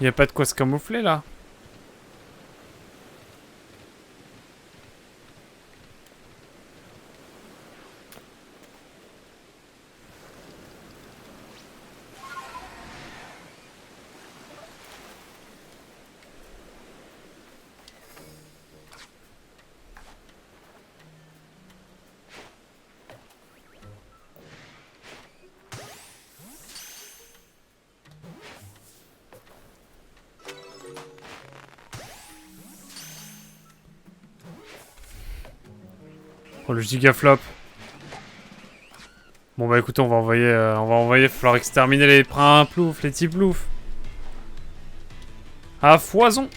Y a pas de quoi se camoufler là. Oh, le gigaflop. Bon bah écoutez, on va envoyer, falloir exterminer les ploufs, les petits ploufs. À foison.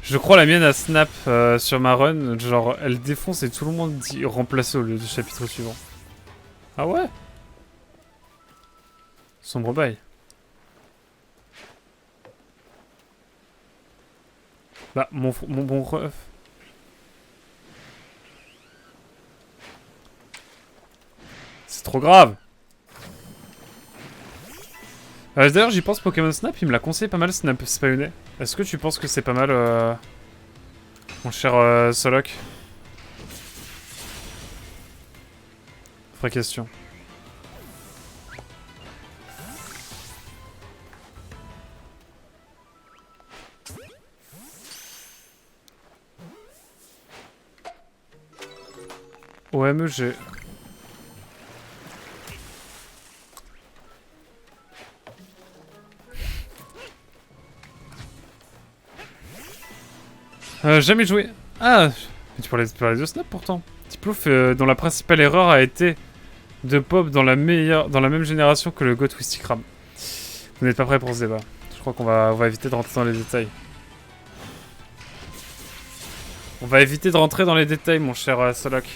Je crois la mienne a snap sur ma run, genre elle défonce et tout le monde dit remplacer au lieu du chapitre suivant. Ah ouais? Sombre bail. Bah mon bon ref. C'est trop grave. D'ailleurs j'y pense, Pokémon Snap, il me l'a conseillé pas mal Snap Spawné. Est-ce que tu penses que c'est pas mal mon cher Solok? Vraie question. OMG. Jamais joué. Ah, mais tu parlais de Snap pourtant. Tiplouf dont la principale erreur a été de pop dans la même génération que le GOAT Wistikram. Vous n'êtes pas prêts pour ce débat. Je crois on va éviter de rentrer dans les détails. On va éviter de rentrer dans les détails, mon cher Solok.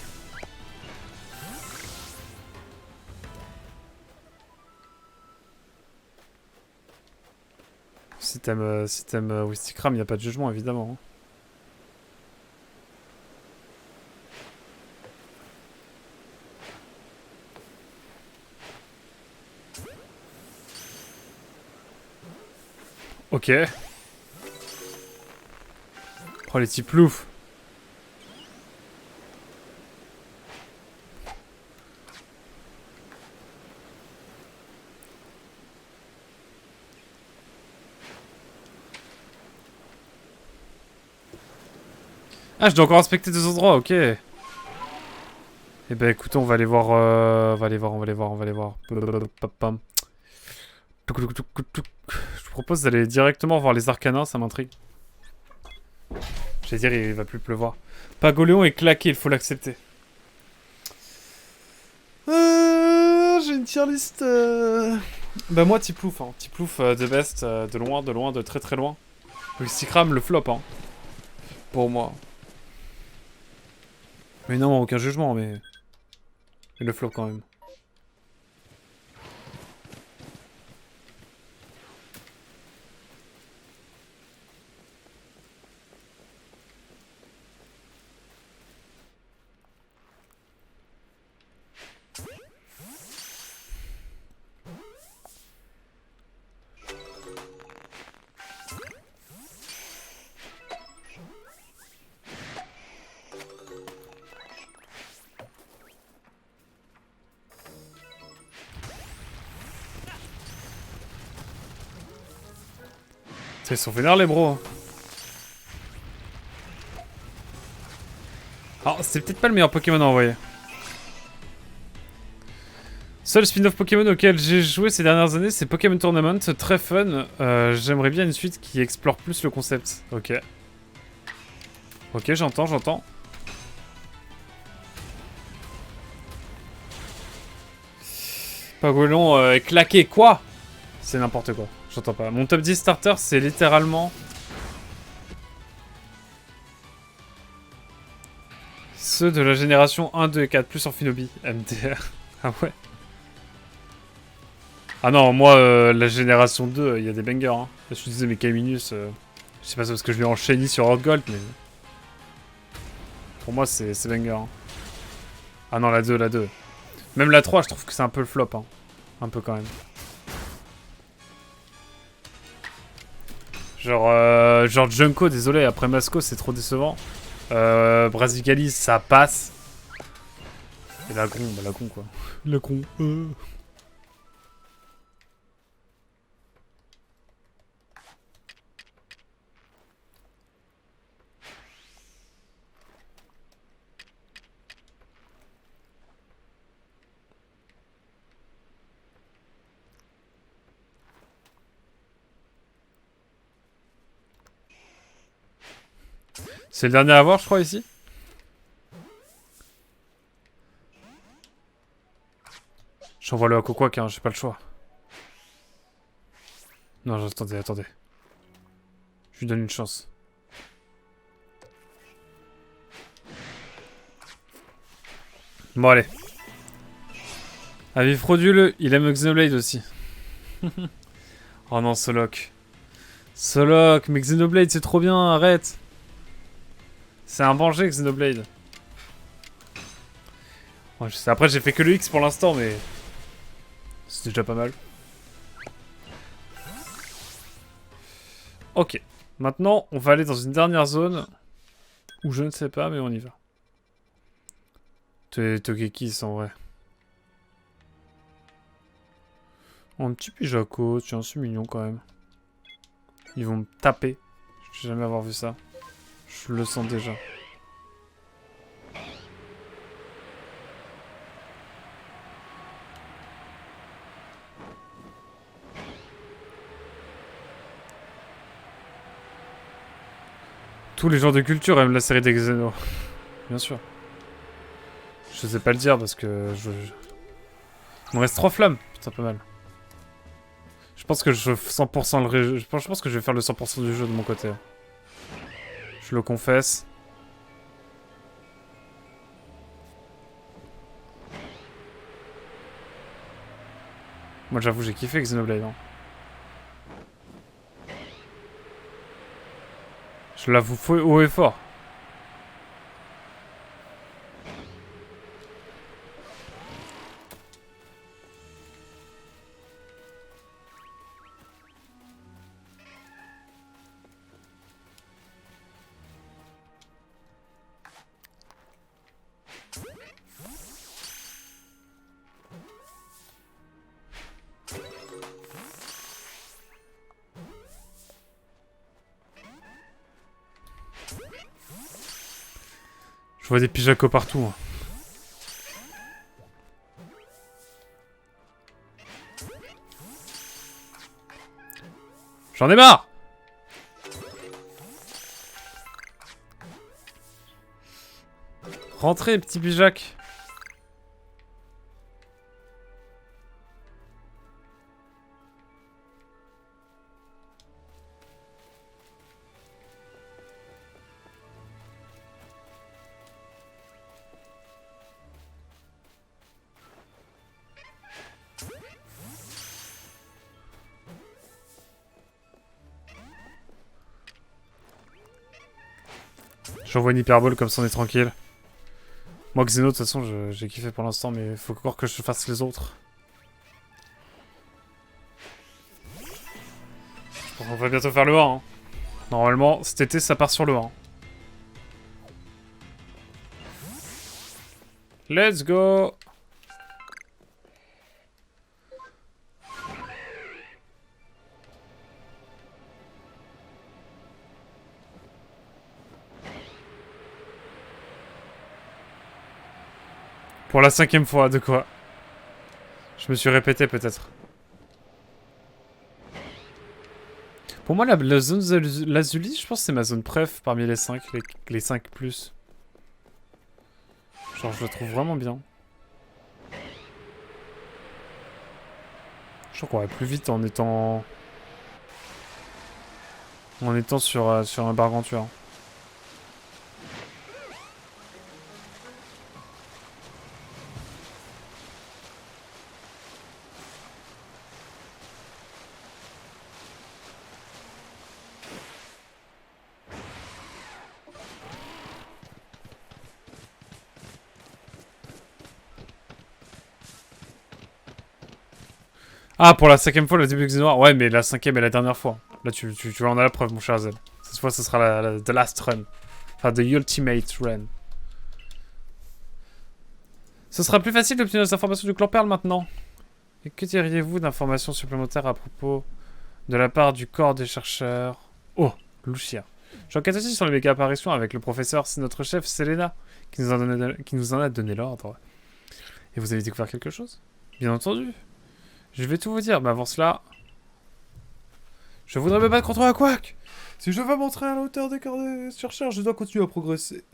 Si t'aimes Wistikram, il n'y a pas de jugement, évidemment. Hein. Ok. Oh, les petits ploufs. Ah, je dois encore inspecter deux endroits, ok. Eh ben, écoutez, on va aller voir, on va aller voir. Je vous propose d'aller directement voir les Arcanas, ça m'intrigue. J'allais dire, il va plus pleuvoir. Pagoléon est claqué, il faut l'accepter. J'ai une tier list. Bah moi, Tiplouf, hein. Tiplouf de best, de loin, de très très loin. Wistikram, le flop, hein. Pour moi. Mais non, aucun jugement, mais le flop quand même. Ils sont vénères les bros. Alors, c'est peut-être pas le meilleur Pokémon à envoyer. Seul spin-off Pokémon auquel j'ai joué ces dernières années, c'est Pokémon Tournament, très fun. J'aimerais bien une suite qui explore plus le concept. Ok. Ok, j'entends. Pagolon est claqué, quoi? C'est n'importe quoi, j'entends pas. Mon top 10 starter, c'est littéralement... ceux de la génération 1, 2 et 4, plus Orphinobi, MDR. Ah ouais. Ah non, moi, la génération 2, il y a des bangers. Hein. Là, je disais, mais Caminus, je sais pas, c'est parce que je l'ai enchaîné sur Hot Gold, mais... pour moi, c'est banger. Hein. Ah non, la 2. Même la 3, je trouve que c'est un peu le flop. Hein. Un peu quand même. Genre Junko, désolé, après Masco, c'est trop décevant. Brasigalis, ça passe. Et Lagron, bah Lagron quoi. Lagron. C'est le dernier à voir, je crois, ici. J'envoie le Hakokwak, hein, j'ai pas le choix. Non, attendez, attendez. Je lui donne une chance. Bon, allez. Avis frauduleux, il aime Xenoblade aussi. Oh non, Solok. Solok, mais Xenoblade, c'est trop bien, arrête. C'est un danger, Xenoblade. Ouais, je sais. Après, j'ai fait que le X pour l'instant, mais... c'est déjà pas mal. Ok. Maintenant, on va aller dans une dernière zone. Où je ne sais pas, mais on y va. Togekis, en vrai. Oh, un petit Pijako, tiens, c'est mignon quand même. Ils vont me taper. Je vais jamais avoir vu ça. Je le sens déjà. Tous les gens de culture aiment la série des Xeno. Bien sûr. Je sais pas le dire parce que il me reste 3 flammes. Putain, pas mal. Je pense que je 100% je pense que je vais faire le 100% du jeu de mon côté. Je le confesse. Moi j'avoue j'ai kiffé Xenoblade. Hein. Je l'avoue haut et fort. Je vois des Pijako partout. Hein. J'en ai marre! Rentrez, petit Pijac. J'envoie une hyperbole comme ça on est tranquille. Moi Xeno de toute façon j'ai kiffé pour l'instant mais il faut encore que je fasse les autres. On va bientôt faire le 1. Hein. Normalement cet été ça part sur le 1. Let's go! Pour la 5e fois, de quoi? Je me suis répété peut-être. Pour moi, la zone de Lazuli, je pense que c'est ma zone préf parmi les 5, les 5 plus. Genre, je la trouve vraiment bien. Je crois qu'on va plus vite en étant... sur un Bargantua. Ah, pour la 5e fois, le début de noir. Ouais, mais la 5e et la dernière fois. Là, tu en as la preuve, mon cher Zel. Cette fois, ce sera the last run. Enfin, the ultimate run. Ce sera plus facile d'obtenir des informations du clan Perle maintenant. Et que diriez-vous d'informations supplémentaires à propos de la part du corps des chercheurs? Oh, Lucia. J'enquête aussi sur les méga apparitions avec le professeur, c'est notre chef, Selena, qui nous en a donné l'ordre. Et vous avez découvert quelque chose? Bien entendu. Je vais tout vous dire, mais avant cela... Je voudrais me battre contre un quack. Si je veux montrer à la hauteur des corps des chercheurs, je dois continuer à progresser.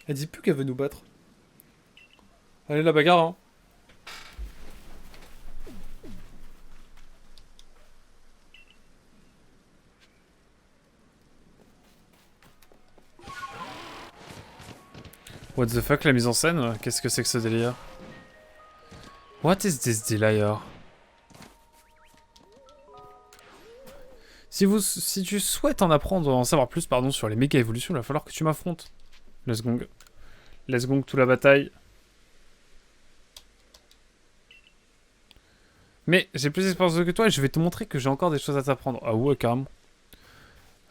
Elle dit plus qu'elle veut nous battre. Allez, la bagarre, hein. What the fuck, la mise en scène? Qu'est-ce que c'est que ce délire? What is this délire? Si tu souhaites en savoir plus, pardon, sur les méga évolutions, il va falloir que tu m'affrontes. Let's gong. Let's gong toute la bataille. Mais j'ai plus d'expérience que toi et je vais te montrer que j'ai encore des choses à t'apprendre. Ah ouais, carrément.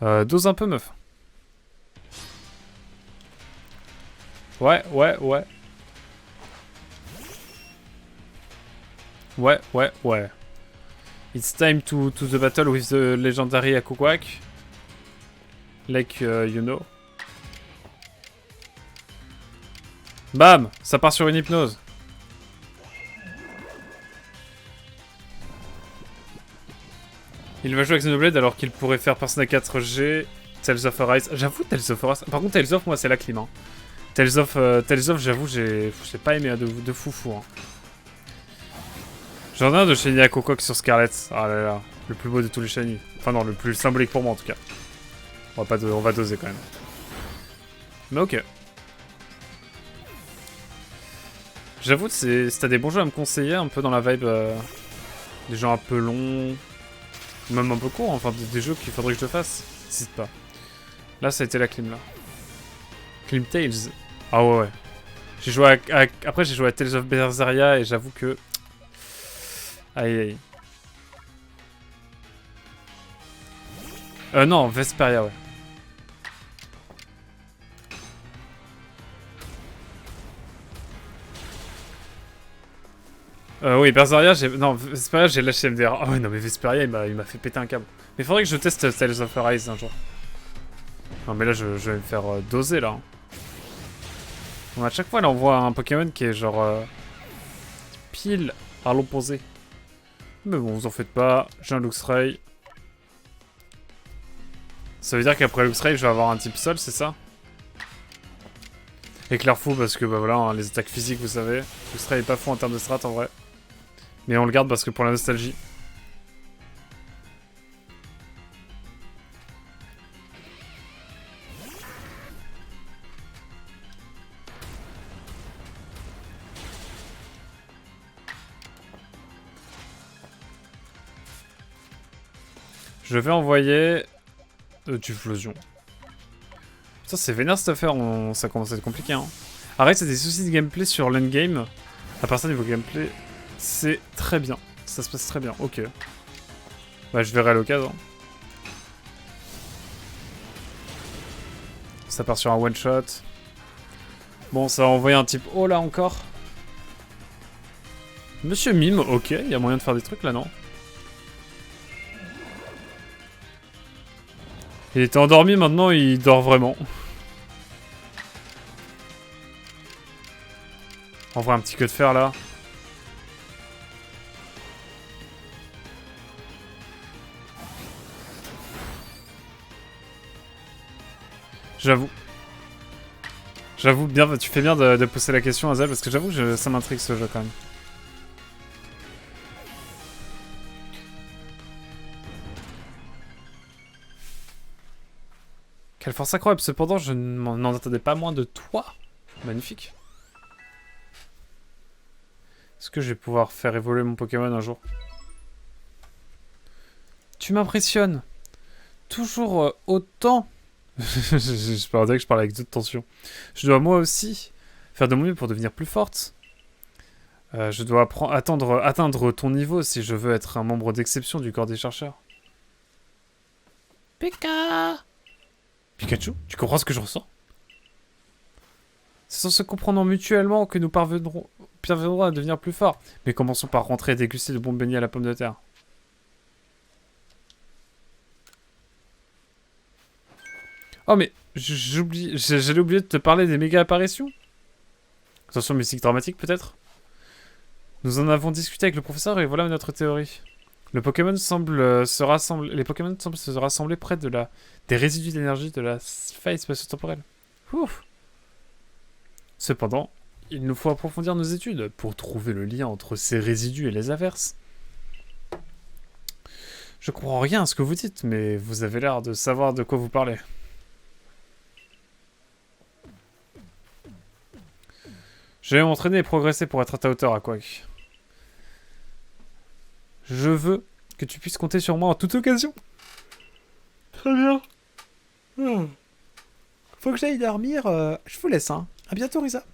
Dose un peu, meuf. Ouais. Ouais. It's time to the battle with the legendary Akogwak. Like, you know. Bam! Ça part sur une hypnose. Il va jouer avec Xenoblade alors qu'il pourrait faire Persona 4G, Tales of Arise. J'avoue, Tales of Arise. Par contre, Tales of, moi, c'est la clim. Hein. Tales of, j'avoue, j'ai pas aimé de fou. Hein. J'en ai un de Shiny Akogwak sur Scarlet. Ah là là, le plus beau de tous les Shiny. Enfin non, le plus symbolique pour moi en tout cas. On va doser quand même. Mais ok. J'avoue, si t'as des bons jeux à me conseiller, un peu dans la vibe des jeux un peu longs, même un peu courts, enfin des jeux qu'il faudrait que je te fasse, n'hésite pas. Là, ça a été la clim là. Clim Tales. Ah ouais. J'ai joué après j'ai joué à Tales of Berseria et j'avoue que... Aïe. Non, Vesperia, ouais. Oui, Berseria, non, Vesperia, j'ai lâché MDR. Ah ouais, non, mais Vesperia, il m'a fait péter un câble. Mais faudrait que je teste Tales of Arise un jour. Non, mais là, je vais me faire doser, là. Bon, à chaque fois, là, on voit un Pokémon qui est genre... pile à l'opposé. Mais bon, vous en faites pas. J'ai un Luxray. Ça veut dire qu'après Luxray, je vais avoir un type sol, c'est ça? Éclair fou parce que, bah voilà, hein, les attaques physiques, vous savez. Luxray est pas fou en termes de strat, en vrai. Mais on le garde parce que pour la nostalgie. Je vais envoyer... du Flosion. Ça, c'est vénère cette affaire, ça commence à être compliqué. Hein. Arrête, c'est des soucis de gameplay sur l'endgame. À part ça, niveau gameplay, c'est très bien. Ça se passe très bien, ok. Bah, je verrai à l'occasion. Ça part sur un one-shot. Bon, ça va envoyer un type haut là encore. Monsieur Mime, ok, il y a moyen de faire des trucs là, non? Il était endormi, maintenant il dort vraiment. On voit un petit queue de fer là. J'avoue. J'avoue bien, tu fais bien de poser la question Azel parce que j'avoue que ça m'intrigue ce jeu quand même. Quelle force incroyable, cependant je n'en attendais pas moins de toi. Magnifique. Est-ce que je vais pouvoir faire évoluer mon Pokémon un jour? Tu m'impressionnes. Toujours autant. Je parlais que je parlais avec toute tension. Je dois moi aussi faire de mon mieux pour devenir plus forte. Je dois atteindre ton niveau si je veux être un membre d'exception du corps des chercheurs. Pikachu, tu comprends ce que je ressens? C'est en se comprenant mutuellement que nous parviendrons à devenir plus forts. Mais commençons par rentrer et déguster de bons beignets à la pomme de terre. Oh mais, j'allais oublier de te parler des méga apparitions. Attention, musique dramatique peut-être. Nous en avons discuté avec le professeur et voilà notre théorie. Le Pokémon semble se rassembler. Les Pokémon semblent se rassembler près de des résidus d'énergie de la faille spatio-temporelle. Ouf. Cependant, il nous faut approfondir nos études pour trouver le lien entre ces résidus et les averses. Je comprends rien à ce que vous dites, mais vous avez l'air de savoir de quoi vous parlez. Je vais m'entraîner et progresser pour être à ta hauteur, Aquac. Je veux que tu puisses compter sur moi en toute occasion. Très bien. Faut que j'aille dormir. Je vous laisse, hein. À bientôt, Risa.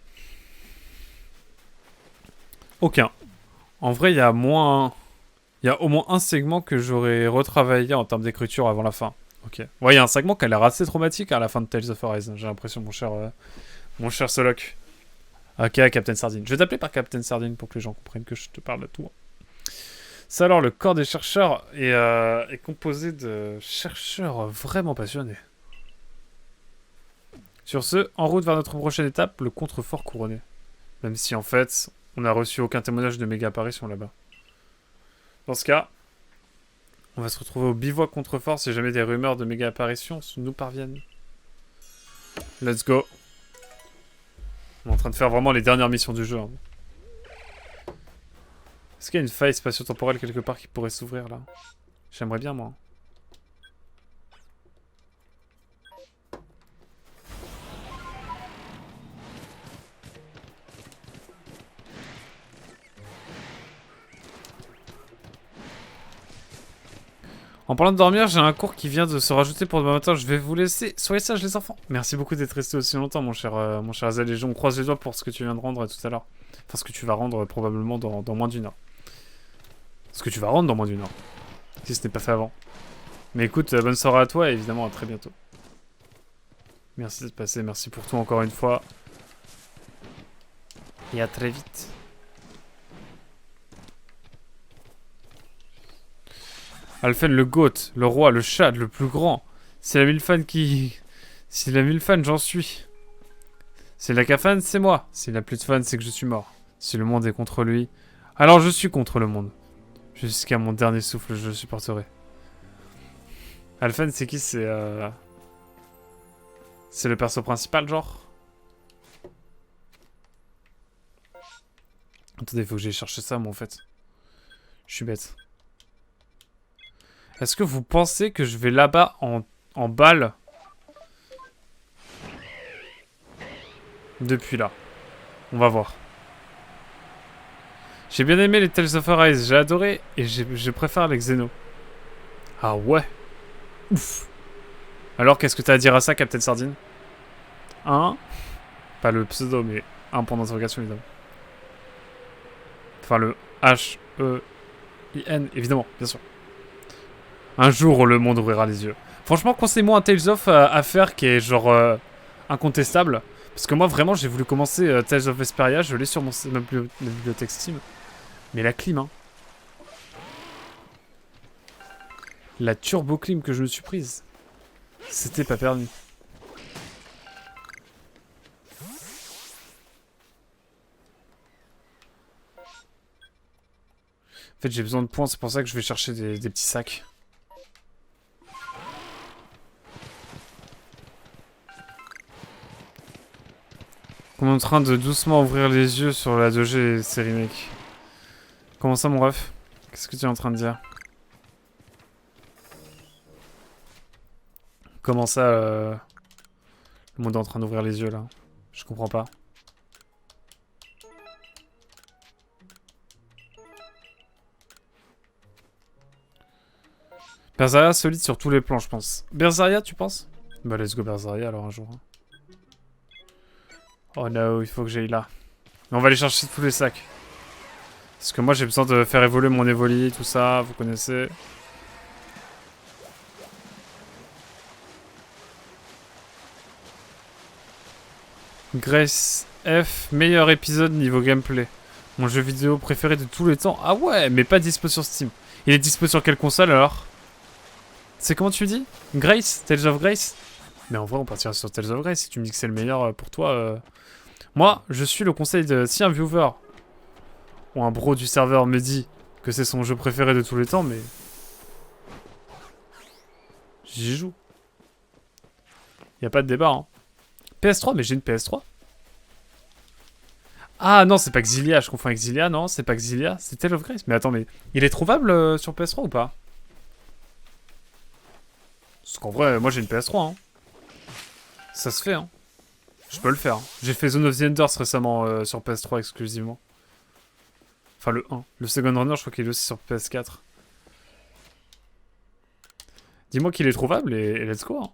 Aucun. En vrai, il y a au moins un segment que j'aurais retravaillé en termes d'écriture avant la fin. Ok. Ouais, il y a un segment qui a l'air assez traumatique à la fin de Tales of Arise. J'ai l'impression, mon cher Solok. Ok, Captain Sardine. Je vais t'appeler par Captain Sardine pour que les gens comprennent que je te parle de tout. Ça alors, le corps des chercheurs est composé de chercheurs vraiment passionnés. Sur ce, en route vers notre prochaine étape, le contrefort couronné. Même si en fait, on n'a reçu aucun témoignage de méga apparition là-bas. Dans ce cas, on va se retrouver au bivouac contrefort si jamais des rumeurs de méga apparitions nous parviennent. Let's go. On est en train de faire vraiment les dernières missions du jeu. Hein. Est-ce qu'il y a une faille spatio-temporelle quelque part qui pourrait s'ouvrir là? J'aimerais bien moi. En parlant de dormir, j'ai un cours qui vient de se rajouter pour demain matin. Je vais vous laisser. Soyez sages les enfants. Merci beaucoup d'être resté aussi longtemps, mon cher Azel. Et on croise les doigts pour ce que tu viens de rendre tout à l'heure. Enfin, ce que tu vas rendre probablement dans moins d'une heure. Ce que tu vas rendre dans moins d'une heure. Si ce n'est pas fait avant. Mais écoute, bonne soirée à toi et évidemment à très bientôt. Merci d'être passé. Merci pour tout encore une fois. Et à très vite. Alphen le goat, le roi, le Shad, le plus grand. C'est la Milfan qui... C'est la Milfan, j'en suis. C'est la Cafan, c'est moi. Si la plus de fan, c'est que je suis mort. Si le monde est contre lui, alors je suis contre le monde. Jusqu'à mon dernier souffle, je le supporterai. Alphen, c'est qui? C'est le perso principal, genre? Attendez, il faut que j'aille chercher ça, moi, en fait. Je suis bête. Est-ce que vous pensez que je vais là-bas en balle depuis là? On va voir. J'ai bien aimé les Tales of Arise, j'ai adoré et je préfère les Xeno. Ah ouais. Ouf. Alors qu'est-ce que t'as à dire à ça, Captain Sardine? Hein? Pas le pseudo, mais un point d'interrogation, évidemment. Enfin, le H-E-I-N, évidemment, bien sûr. Un jour, le monde ouvrira les yeux. Franchement, conseille-moi un Tales of à faire qui est genre incontestable. Parce que moi, vraiment, j'ai voulu commencer Tales of Vesperia. Je l'ai sur ma bibliothèque Steam. Mais la clim, hein. La turbo clim que je me suis prise. C'était pas permis. En fait, j'ai besoin de points. C'est pour ça que je vais chercher des petits sacs. On est en train de doucement ouvrir les yeux sur la 2G et ses remakes. Comment ça, mon ref? Qu'est-ce que tu es en train de dire? Comment ça, le monde est en train d'ouvrir les yeux, là? Je comprends pas. Berseria solide sur tous les plans, je pense. Berseria, tu penses? Bah, let's go Berseria, alors, un jour. Oh no, il faut que j'aille là. Mais on va aller chercher tous les sacs. Parce que moi j'ai besoin de faire évoluer mon Evoli, tout ça, vous connaissez. Grace F, meilleur épisode niveau gameplay. Mon jeu vidéo préféré de tous les temps. Ah ouais, mais pas dispo sur Steam. Il est dispo sur quelle console alors? C'est comment tu dis? Grace? Tales of Grace? Mais en vrai on partira sur Tales of Grace si tu me dis que c'est le meilleur pour toi. Moi, je suis le conseil de... Si un viewer ou un bro du serveur me dit que c'est son jeu préféré de tous les temps, mais... J'y joue. Y a pas de débat, hein. PS3, mais j'ai une PS3. Ah non, c'est pas Xillia, je confonds avec Xillia, non, c'est pas Xillia, c'est Tale of Grace. Mais attends, mais il est trouvable sur PS3 ou pas? Parce qu'en vrai, moi j'ai une PS3, hein. Ça se fait, hein. Je peux le faire. J'ai fait Zone of the Enders récemment sur PS3 exclusivement. Enfin, le 1. Le Second Runner, je crois qu'il est aussi sur PS4. Dis-moi qu'il est trouvable et let's go, hein.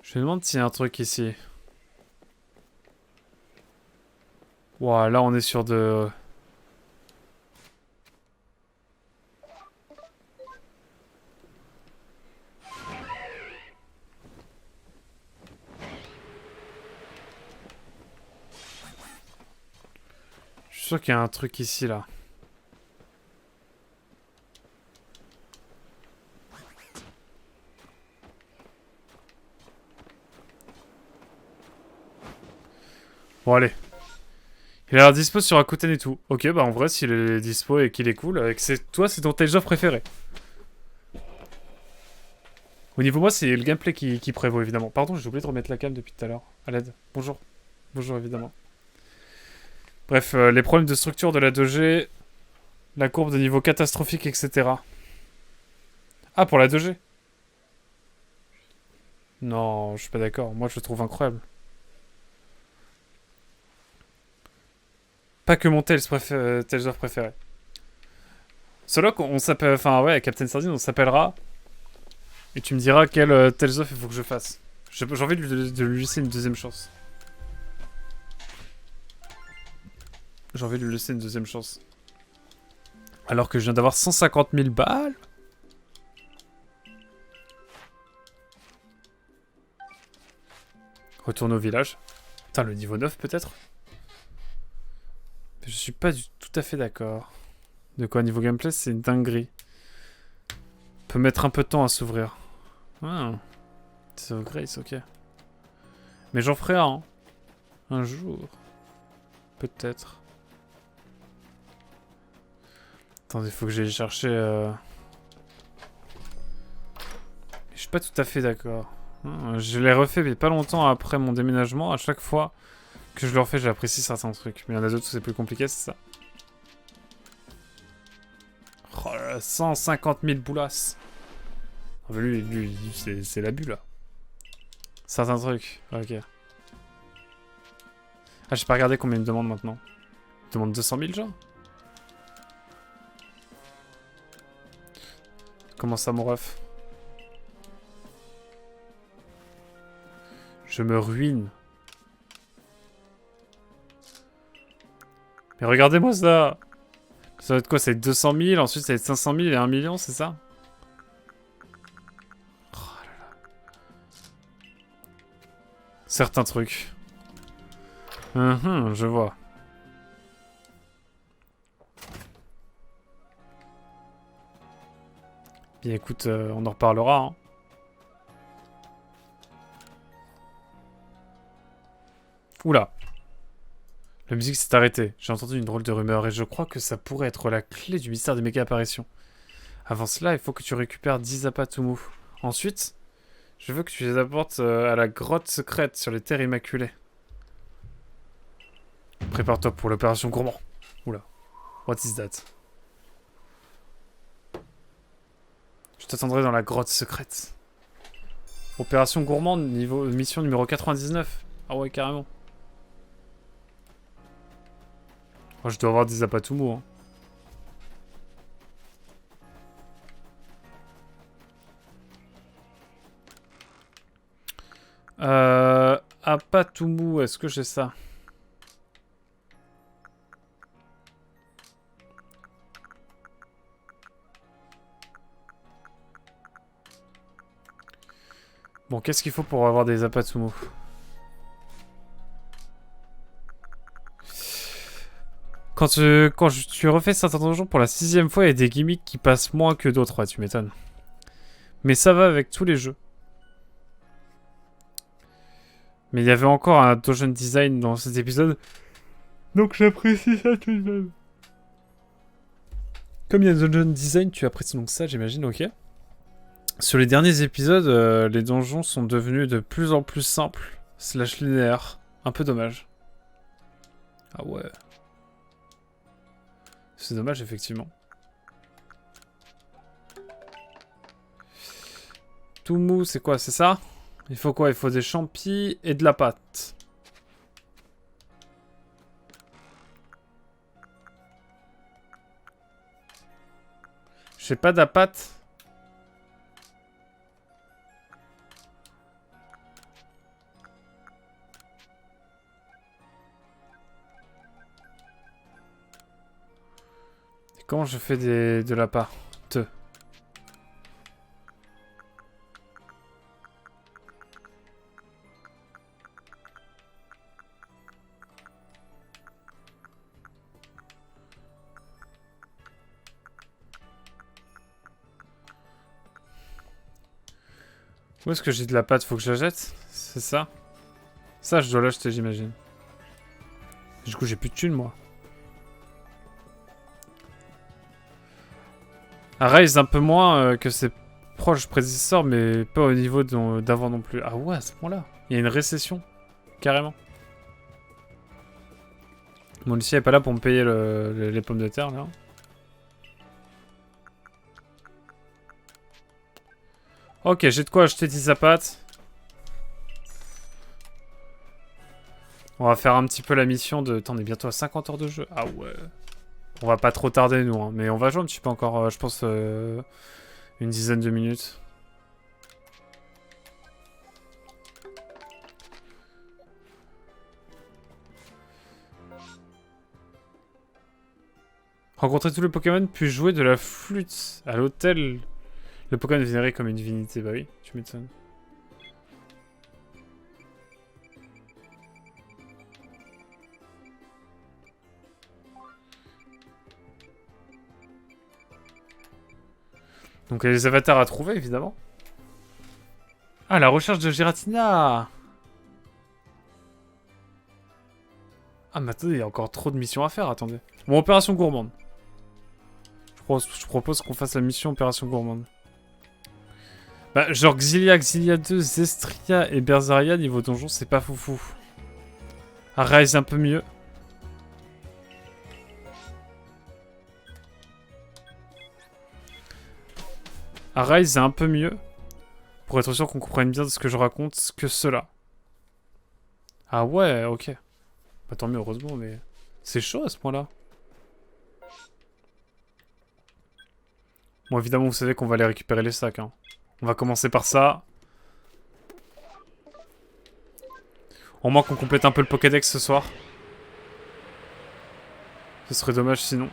Je me demande s'il y a un truc ici. Ouah, là on est sur de... Je suis sûr qu'il y a un truc ici, là. Bon, allez. Il a l'air dispo sur Rakuten et tout. Ok, bah en vrai, s'il est dispo et qu'il est cool, et que c'est toi, c'est ton Tales of préféré. Au niveau moi, c'est le gameplay qui prévaut, évidemment. Pardon, j'ai oublié de remettre la cam depuis tout à l'heure. À l'aide. Bonjour. Bonjour, évidemment. Bref, les problèmes de structure de la 2G, la courbe de niveau catastrophique, etc. Ah, pour la 2G? Non, je suis pas d'accord. Moi, je le trouve incroyable. Pas que mon Tales of préféré. Solo, on s'appelle... Enfin, ouais, Captain Sardine, on s'appellera... Et tu me diras quel Tales of il faut que je fasse. J'ai envie de lui laisser une deuxième chance. J'ai envie de lui laisser une deuxième chance. Alors que je viens d'avoir 150 000 balles. Retourne au village. Putain, le niveau 9 peut-être. Je suis pas tout à fait d'accord. De quoi, niveau gameplay, c'est une dinguerie. Peut mettre un peu de temps à s'ouvrir. Ah. C'est Grace, ok. Mais j'en ferai un. Un jour. Peut-être. Attendez, il faut que j'aille chercher... Je suis pas tout à fait d'accord. Je l'ai refait, mais pas longtemps après mon déménagement. À chaque fois que je le refais, j'apprécie certains trucs. Mais il y en a d'autres où c'est plus compliqué, c'est ça. Oh là là, 150 000 boulasses. Oh, lui c'est l'abus, là. Certains trucs, ok. Ah, j'ai pas regardé combien il me demande maintenant. Il demande 200 000, genre? Comment ça, mon ref? Je me ruine. Mais regardez-moi ça! Ça va être quoi? Ça va être 200 000, ensuite ça va être 500 000 et 1 million, c'est ça? Oh là là. Certains trucs. Je vois. Bien écoute, on en reparlera, hein. Oula. La musique s'est arrêtée. J'ai entendu une drôle de rumeur et je crois que ça pourrait être la clé du mystère des méga apparitions. Avant cela, il faut que tu récupères 10 Apatumu. Ensuite, je veux que tu les apportes à la grotte secrète sur les terres immaculées. Prépare-toi pour l'opération gourmand. Oula. What is that? Je t'attendrai dans la grotte secrète. Opération gourmande, mission numéro 99. Ah ouais, carrément. Oh, je dois avoir des Apatumu, hein. Apatumu, est-ce que j'ai ça? Bon, qu'est-ce qu'il faut pour avoir des Apatumu? Tu refais certains donjons pour la 6e fois, il y a des gimmicks qui passent moins que d'autres. Ouais, tu m'étonnes. Mais ça va avec tous les jeux. Mais il y avait encore un dungeon design dans cet épisode. Donc j'apprécie ça tout de même. Comme il y a un dungeon design, tu apprécies donc ça, j'imagine, ok. Sur les derniers épisodes, les donjons sont devenus de plus en plus simples, / linéaires. Un peu dommage. Ah ouais. C'est dommage, effectivement. Tout mou, c'est quoi? C'est ça? Il faut quoi? Il faut des champis et de la pâte. J'ai pas de la pâte. Et comment je fais de la pâte? Où est-ce que j'ai de la pâte? Faut que je la jette? C'est ça? Ça, je dois l'acheter, j'imagine. Du coup, j'ai plus de thunes, moi. Rise un peu moins que ses proches prédécesseurs, mais pas au niveau d'avant non plus. Ah ouais, à ce point-là. Il y a une récession. Carrément. Mon Lucie est pas là pour me payer les pommes de terre, là. Ok, j'ai de quoi acheter 10 pâte. On va faire un petit peu la mission de... Attends, on est bientôt à 50 heures de jeu. Ah ouais. On va pas trop tarder, nous. Hein. Mais on va jouer un petit peu encore, je pense, une dizaine de minutes. Rencontrer tous les Pokémon, puis jouer de la flûte à l'hôtel. Le Pokémon est vénéré comme une divinité. Bah oui, tu m'étonnes. Donc il y a les avatars à trouver, évidemment. Ah, la recherche de Giratina! Ah, mais attendez, il y a encore trop de missions à faire, attendez. Bon, opération gourmande. Je propose qu'on fasse la mission opération gourmande. Bah, genre Xillia, Xillia 2, Zestria et Berseria, niveau donjon, c'est pas foufou. Rise un peu mieux. Rise est un peu mieux. Pour être sûr qu'on comprenne bien de ce que je raconte que cela. Ah ouais, ok. Bah tant mieux, heureusement, mais... C'est chaud à ce point-là. Bon, évidemment, vous savez qu'on va aller récupérer les sacs. Hein. On va commencer par ça. Au moins qu'on complète un peu le Pokédex ce soir. Ce serait dommage sinon.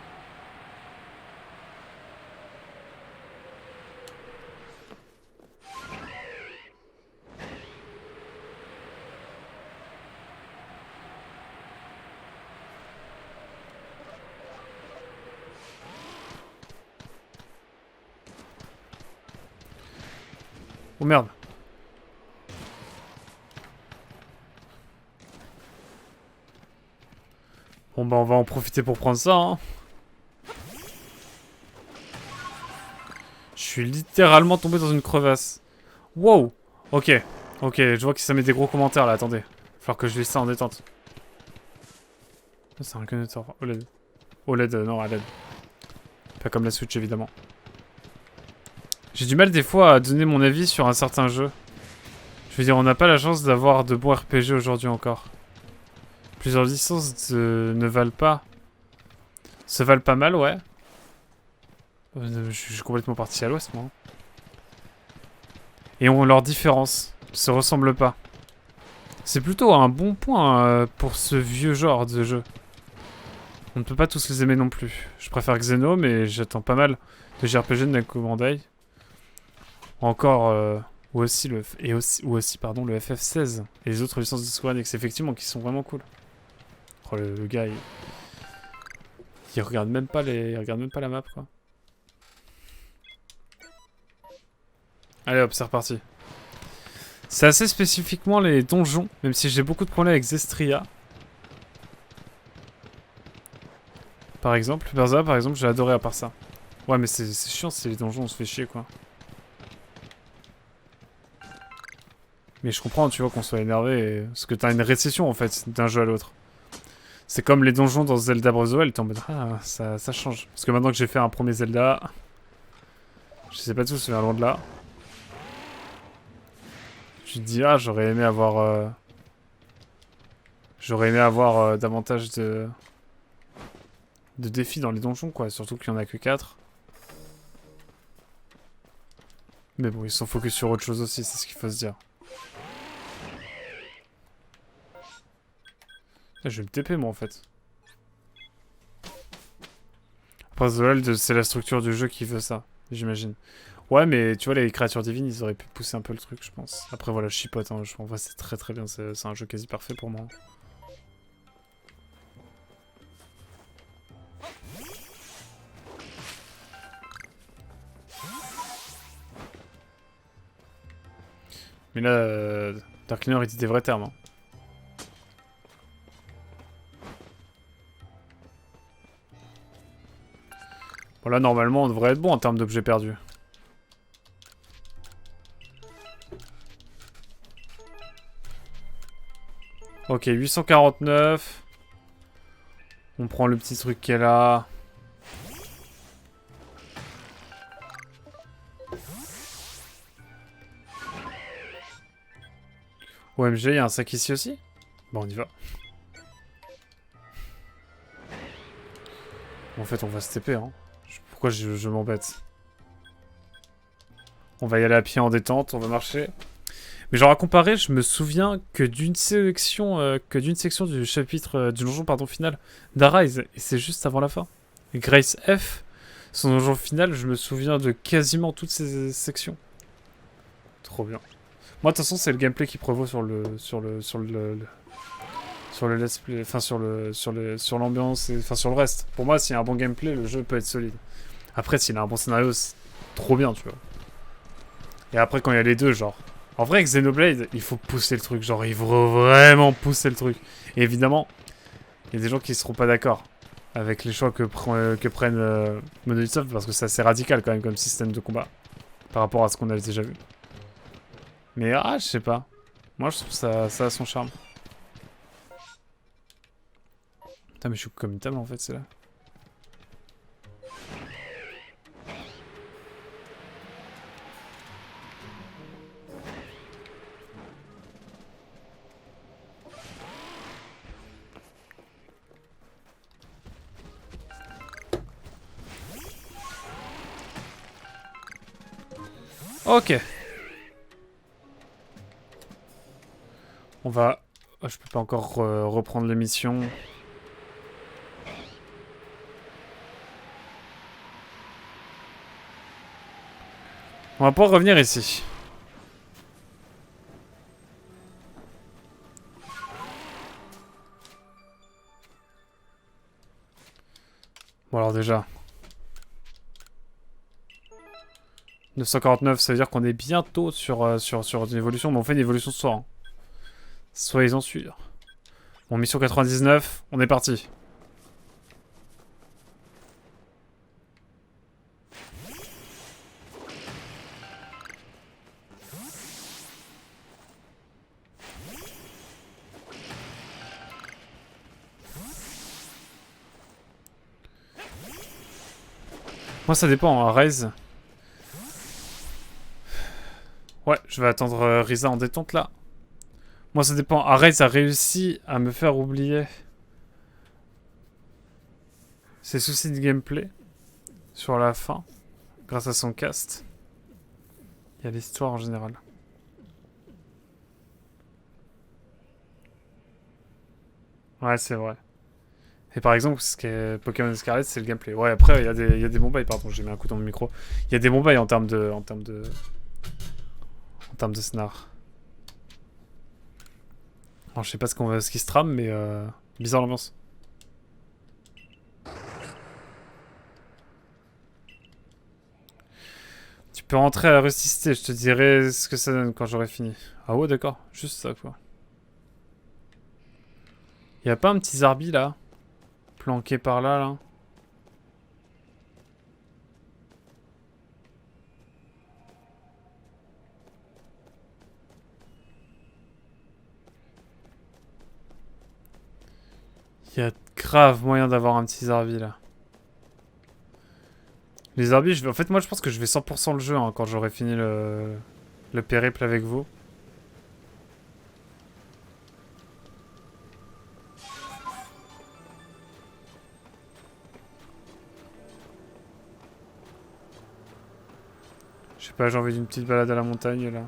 Oh merde. Bon bah on va en profiter pour prendre ça. Hein. Je suis littéralement tombé dans une crevasse. Wow. Ok. Ok, je vois que ça met des gros commentaires là, attendez. Il va falloir que je lise ça en détente. C'est un connecteur OLED. OLED, non, OLED. Pas comme la Switch évidemment. J'ai du mal des fois à donner mon avis sur un certain jeu. Je veux dire, on n'a pas la chance d'avoir de bons RPG aujourd'hui encore. Plusieurs licences ne valent pas. Se valent pas mal, ouais. Je suis complètement parti à l'ouest, moi. Et ont leurs différences. Se ressemblent pas. C'est plutôt un bon point pour ce vieux genre de jeu. On ne peut pas tous les aimer non plus. Je préfère Xeno, mais j'attends pas mal de JRPG de Namco Bandai. Encore... ou aussi le FF16 et les autres licences de Square Enix, effectivement, qui sont vraiment cool. Oh, le gars, Ils regardent même pas ils regardent même pas la map, quoi. Allez hop, c'est reparti. C'est assez spécifiquement les donjons, même si j'ai beaucoup de problèmes avec Zestria. Par exemple, Berza, par exemple, j'ai adoré à part ça. Ouais, mais c'est chiant, c'est les donjons, on se fait chier, quoi. Mais je comprends, tu vois, qu'on soit énervé, parce que t'as une récession, en fait, d'un jeu à l'autre. C'est comme les donjons dans Zelda Breath of the Wild, t'es en mode, ah, ça change. Parce que maintenant que j'ai fait un premier Zelda, je sais pas tout, c'est loin de là. Tu te dis, ah, j'aurais aimé avoir davantage de défis dans les donjons, quoi. Surtout qu'il y en a que 4. Mais bon, ils sont focus sur autre chose aussi, c'est ce qu'il faut se dire. Ah, je vais me TP, moi, en fait. Après, The Wild, c'est la structure du jeu qui veut ça, j'imagine. Ouais, mais tu vois, les créatures divines, ils auraient pu pousser un peu le truc, je pense. Après, voilà, je chipote, hein. En vrai, c'est très très bien. C'est un jeu quasi parfait pour moi. Mais là, Darkliner, il dit des vrais termes. Hein. Bon, là, normalement, on devrait être bon en termes d'objets perdus. Ok, 849. On prend le petit truc qui est là. OMG, il y a un sac ici aussi? Bon, on y va. En fait, on va se TP, hein. Pourquoi je m'embête? On va y aller à pied en détente, on va marcher. Mais genre à comparer, je me souviens que d'une section du chapitre du donjon final d'Arise, et c'est juste avant la fin. Et Grace F, son donjon final, je me souviens de quasiment toutes ces sections. Trop bien. Moi de toute façon, c'est le gameplay qui prévaut sur le let's play, enfin sur l'ambiance, enfin sur le reste. Pour moi, s'il y a un bon gameplay, le jeu peut être solide. Après, s'il a un bon scénario, c'est trop bien, tu vois. Et après, quand il y a les deux, genre. En vrai, avec Xenoblade, il faut pousser le truc. Genre, il faut vraiment pousser le truc. Et évidemment, il y a des gens qui seront pas d'accord avec les choix que prennent Monolith Soft, parce que c'est assez radical quand même comme système de combat par rapport à ce qu'on avait déjà vu. Mais je sais pas. Moi, je trouve ça a son charme. Putain, mais je suis comme une table en fait, c'est là. Ok. On va... Oh, je peux pas encore reprendre l'émission. On va pouvoir revenir ici. Bon alors déjà... 949, ça veut dire qu'on est bientôt sur une évolution, mais on fait une évolution ce soir. Hein. Soyez-en sûrs. Bon, mission 99, on est parti. Moi, ça dépend, hein. Raise. Ouais, je vais attendre Risa en détente, là. Moi, ça dépend. Raise a réussi à me faire oublier ses soucis de gameplay sur la fin, grâce à son cast. Il y a l'histoire en général. Ouais, c'est vrai. Et par exemple, ce qui est Pokémon Scarlet, c'est le gameplay. Ouais, après, il y a des bons bails, pardon, j'ai mis un coup dans le micro. Il y a des bons bails en termes de scénar. Alors, je sais pas ce qui se trame, mais bizarre l'ambiance. peux rentrer à la rusticité, je te dirai ce que ça donne quand j'aurai fini. Ah ouais, d'accord, juste ça, quoi. Y a pas un petit zarbi, là? Planqué par là, là? Il y a grave moyen d'avoir un petit zarbi là. Les zarbis, en fait, moi je pense que je vais 100% le jeu hein, quand j'aurai fini le périple avec vous. Je sais pas, j'ai envie d'une petite balade à la montagne là.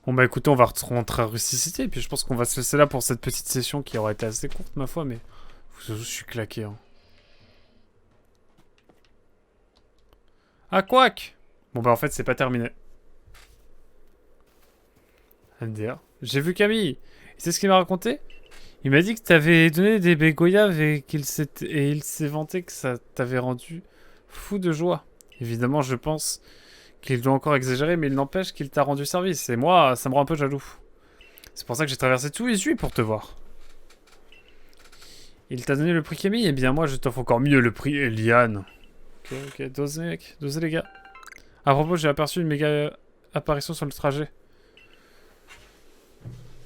Bon bah écoutez, on va rentrer à Rusticité, et puis je pense qu'on va se laisser là pour cette petite session qui aura été assez courte ma foi, mais je suis claqué. Hein. Ah, quack. Bon bah en fait c'est pas terminé. MDR. J'ai vu Camille. C'est ce qu'il m'a raconté. Il m'a dit que t'avais donné des bégoyaves et il s'est vanté que ça t'avait rendu fou de joie. Évidemment, je pense qu'il doit encore exagérer, mais il n'empêche qu'il t'a rendu service. Et moi, ça me rend un peu jaloux. C'est pour ça que j'ai traversé tous les Uis pour te voir. Il t'a donné le prix Camille, eh bien moi je t'offre encore mieux le prix Eliane. Ok, dosez mec, dosez les gars. À propos, j'ai aperçu une méga apparition sur le trajet.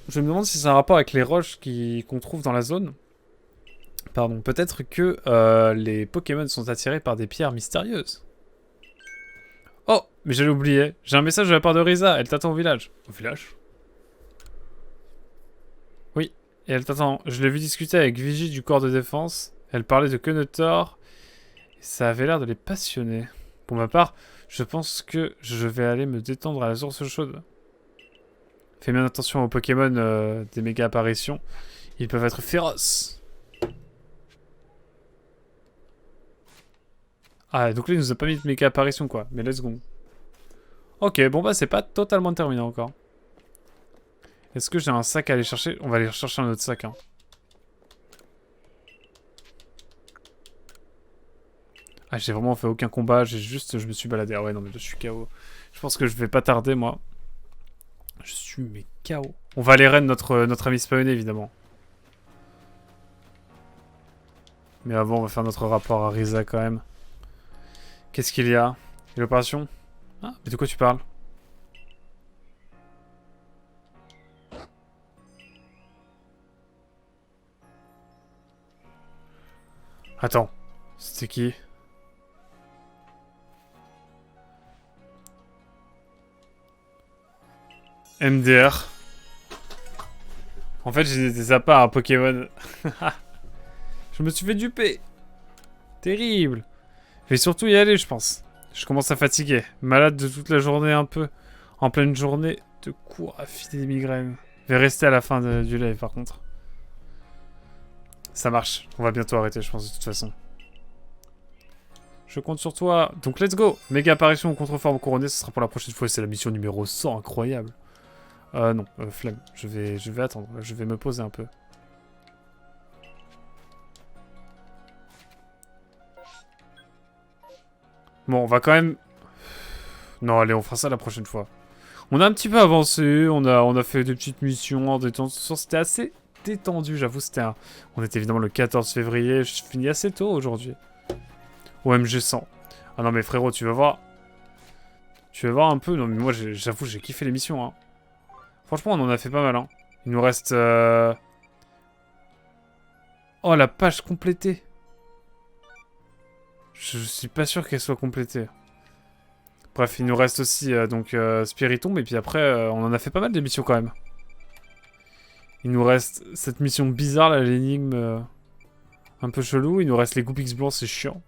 Je me demande si c'est un rapport avec les roches qu'on trouve dans la zone. Pardon, peut-être que les Pokémon sont attirés par des pierres mystérieuses. Oh, mais j'allais oublier. J'ai un message de la part de Risa, elle t'attend au village. Au village? Oui, et elle t'attend. Je l'ai vu discuter avec Vigie du corps de défense. Elle parlait de Kenotor. Et ça avait l'air de les passionner. Pour ma part, je pense que je vais aller me détendre à la source chaude. Fais bien attention aux Pokémon des méga apparitions. Ils peuvent être féroces. Ah, donc là, il nous a pas mis de méga apparition, quoi. Mais let's go. Ok, bon, bah, c'est pas totalement terminé encore. Est-ce que j'ai un sac à aller chercher? On va aller chercher un autre sac, hein. Ah, j'ai vraiment fait aucun combat. Je me suis baladé. Ah ouais, non, mais je suis KO. Je pense que je vais pas tarder, moi. Je suis, mais KO. On va aller raid notre ami spawné, évidemment. Mais avant, on va faire notre rapport à Risa, quand même. Qu'est-ce qu'il y a? L'opération? Ah, mais de quoi tu parles? Attends, c'était qui? MDR. En fait, j'ai des appâts à Pokémon. Je me suis fait duper. Terrible. Je vais surtout y aller, je pense. Je commence à fatiguer. Malade de toute la journée un peu. En pleine journée de cours à filer des migraines. Je vais rester à la fin du live, par contre. Ça marche. On va bientôt arrêter, je pense, de toute façon. Je compte sur toi. Donc, let's go. Méga apparition ou contreforme couronnée, ce sera pour la prochaine fois. C'est la mission numéro 100. Incroyable. Non. Flemme. Je vais attendre. Je vais me poser un peu. Bon, on va quand même... Non, allez, on fera ça la prochaine fois. On a un petit peu avancé. On a fait des petites missions en détente. C'était assez détendu, j'avoue. On était évidemment le 14 février. Je finis assez tôt aujourd'hui. OMG 100. Ah non mais frérot, tu vas voir. Tu vas voir un peu. Non mais moi j'avoue j'ai kiffé l'émission. Hein. Franchement on en a fait pas mal. Hein. Il nous reste... Oh la page complétée. Je suis pas sûr qu'elle soit complétée. Bref, il nous reste aussi donc Spiritomb. Et puis après on en a fait pas mal d'émissions quand même. Il nous reste cette mission bizarre là, l'énigme un peu chelou. Il nous reste les Goopix blancs, c'est chiant.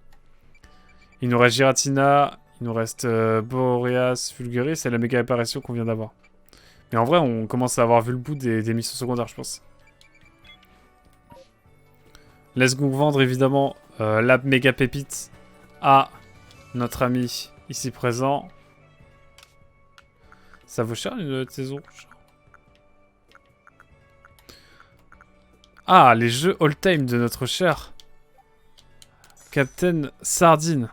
Il nous reste Giratina, il nous reste Boreas, Fulguris, c'est la méga apparition qu'on vient d'avoir. Mais en vrai, on commence à avoir vu le bout des missions secondaires, je pense. Let's go vendre évidemment la méga pépite à notre ami ici présent. Ça vaut cher une saison. Ah, les jeux all-time de notre cher Captain Sardine.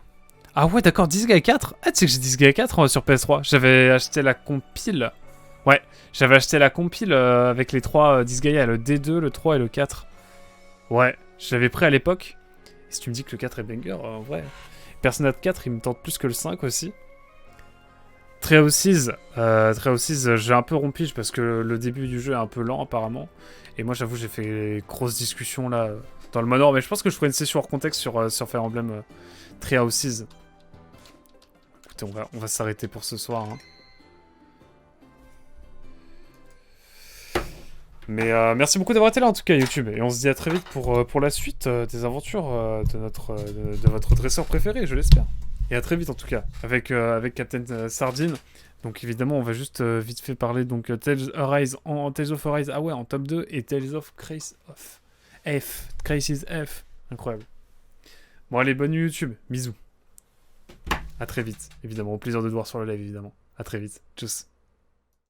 Ah ouais, d'accord, Disgaea 4. Ah, tu sais que j'ai Disgaea 4 sur PS3. J'avais acheté la compile. Ouais, j'avais acheté la compile avec les 3 Disgaea, le D2, le 3 et le 4. Ouais, je l'avais pris à l'époque. Et si tu me dis que le 4 est banger, en vrai. Persona 4, il me tente plus que le 5 aussi. Treehouse 6, j'ai un peu rompige parce que le début du jeu est un peu lent apparemment. Et moi j'avoue j'ai fait des grosses discussions là dans le manoir, mais je pense que je ferai une session hors contexte sur Fire Emblem Treehouse 6. Écoutez, on va s'arrêter pour ce soir. Hein. Mais merci beaucoup d'avoir été là en tout cas YouTube. Et on se dit à très vite pour la suite des aventures de votre dresseur préféré, je l'espère. Et à très vite en tout cas, avec Captain Sardine. Donc évidemment, on va juste vite fait parler donc Tales of Arise, ah ouais, en top 2, et Tales of Crisis F. Incroyable. Bon allez, bonne nuit YouTube, bisous. À très vite, évidemment, au plaisir de te voir sur le live, évidemment. À très vite, tchuss.